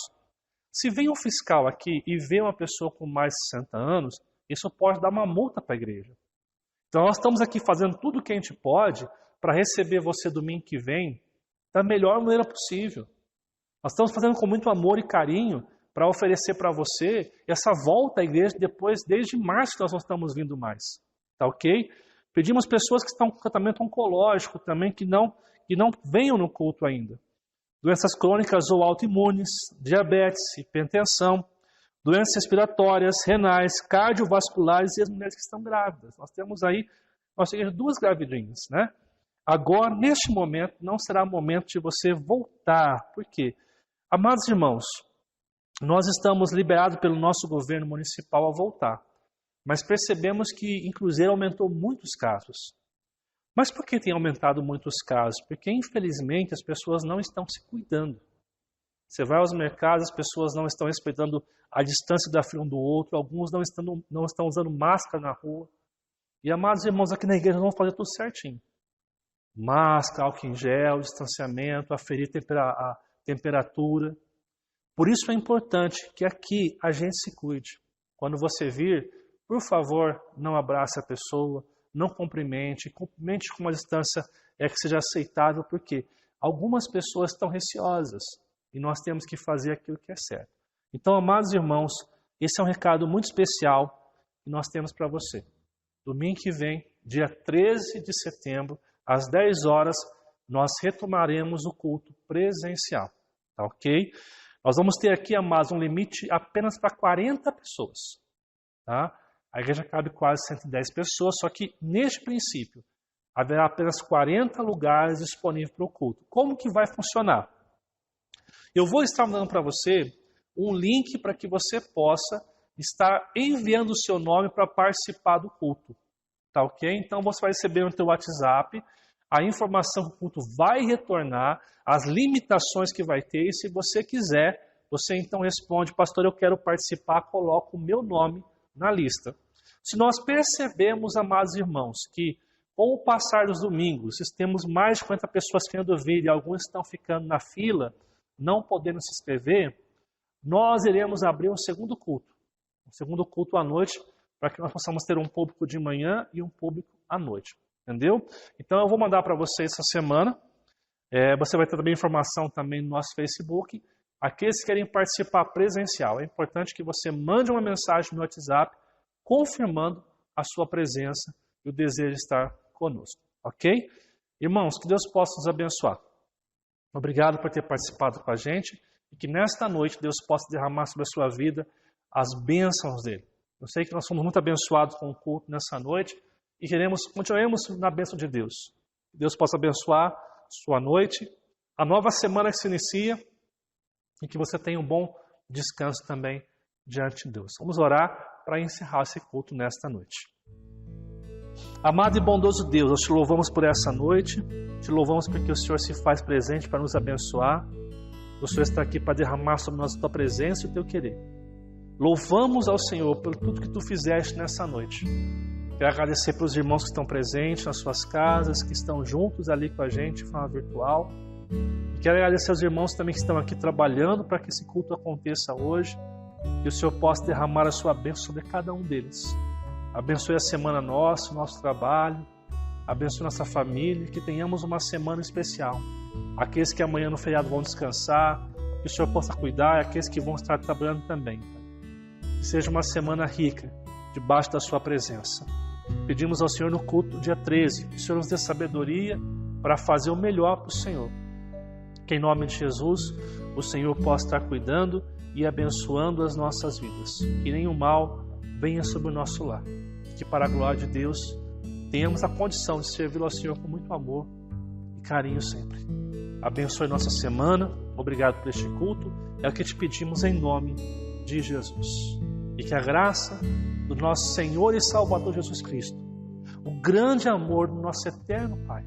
Se vem um fiscal aqui e vê uma pessoa com mais de 60 anos, isso pode dar uma multa para a igreja. Então nós estamos aqui fazendo tudo o que a gente pode para receber você domingo que vem da melhor maneira possível. Nós estamos fazendo com muito amor e carinho para oferecer para você essa volta à igreja depois, desde março que nós não estamos vindo mais. Tá ok? Pedimos pessoas que estão com tratamento oncológico também, que não venham no culto ainda. Doenças crônicas ou autoimunes, diabetes, hipertensão, doenças respiratórias, renais, cardiovasculares e as mulheres que estão grávidas. Nós temos aí, nossa igreja, 2 gravidinhas, né? Agora, neste momento, não será momento de você voltar. Por quê? Amados irmãos, nós estamos liberados pelo nosso governo municipal a voltar. Mas percebemos que em Cruzeiro aumentou muitos casos. Mas por que tem aumentado muitos casos? Porque, infelizmente, as pessoas não estão se cuidando. Você vai aos mercados, as pessoas não estão respeitando a distância da fila um do outro, alguns não estão usando máscara na rua. E, amados irmãos, aqui na igreja nós vamos fazer tudo certinho. Máscara, álcool em gel, distanciamento, aferir a temperatura. Por isso é importante que aqui a gente se cuide. Quando você vir, por favor, não abrace a pessoa, não cumprimente com uma distância que seja aceitável, porque algumas pessoas estão receosas e nós temos que fazer aquilo que é certo. Então, amados irmãos, esse é um recado muito especial que nós temos para você. Domingo que vem, dia 13 de setembro, às 10 horas, nós retomaremos o culto presencial. Tá ok? Nós vamos ter aqui, amados, um limite apenas para 40 pessoas. Tá? A igreja cabe quase 110 pessoas, só que, neste princípio, haverá apenas 40 lugares disponíveis para o culto. Como que vai funcionar? Eu vou estar mandando para você um link para que você possa estar enviando o seu nome para participar do culto. Tá ok? Então você vai receber no teu WhatsApp a informação que o culto vai retornar, as limitações que vai ter, e se você quiser, você então responde: pastor, eu quero participar, coloca o meu nome na lista. Se nós percebemos, amados irmãos, que com o passar dos domingos, temos mais de 50 pessoas querendo vir e alguns estão ficando na fila, não podendo se inscrever, nós iremos abrir um segundo culto à noite, para que nós possamos ter um público de manhã e um público à noite. Entendeu? Então eu vou mandar para vocês essa semana. Você vai ter também informação também no nosso Facebook. Aqueles que querem participar presencial, é importante que você mande uma mensagem no WhatsApp confirmando a sua presença e o desejo de estar conosco. Ok? Irmãos, que Deus possa nos abençoar. Obrigado por ter participado com a gente e que nesta noite Deus possa derramar sobre a sua vida as bênçãos dele. Eu sei que nós somos muito abençoados com o culto nessa noite e continuaremos na bênção de Deus. Que Deus possa abençoar sua noite, a nova semana que se inicia, e que você tenha um bom descanso também diante de Deus. Vamos orar para encerrar esse culto nesta noite. Amado e bondoso Deus, nós te louvamos por essa noite, te louvamos porque o Senhor se faz presente para nos abençoar, o Senhor está aqui para derramar sobre nós a tua presença e o teu querer. Louvamos ao Senhor por tudo que tu fizeste nessa noite. Quero agradecer para os irmãos que estão presentes nas suas casas, que estão juntos ali com a gente de forma virtual. E quero agradecer aos irmãos também que estão aqui trabalhando para que esse culto aconteça hoje. Que o Senhor possa derramar a sua bênção sobre cada um deles. Abençoe a semana nossa, o nosso trabalho. Abençoe nossa família. Que tenhamos uma semana especial. Aqueles que amanhã no feriado vão descansar, que o Senhor possa cuidar. E aqueles que vão estar trabalhando também. Que seja uma semana rica, debaixo da sua presença. Pedimos ao Senhor no culto, dia 13, que o Senhor nos dê sabedoria para fazer o melhor para o Senhor. Que em nome de Jesus, o Senhor possa estar cuidando e abençoando as nossas vidas. Que nenhum mal venha sobre o nosso lar. Que para a glória de Deus, tenhamos a condição de servi-lo ao Senhor com muito amor e carinho sempre. Abençoe nossa semana. Obrigado por este culto. É o que te pedimos em nome de Jesus. E que a graça do nosso Senhor e Salvador Jesus Cristo, o grande amor do nosso eterno Pai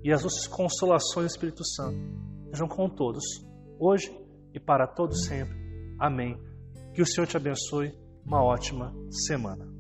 e as nossas consolações do Espírito Santo sejam com todos, hoje e para todos sempre. Amém. Que o Senhor te abençoe. Uma ótima semana.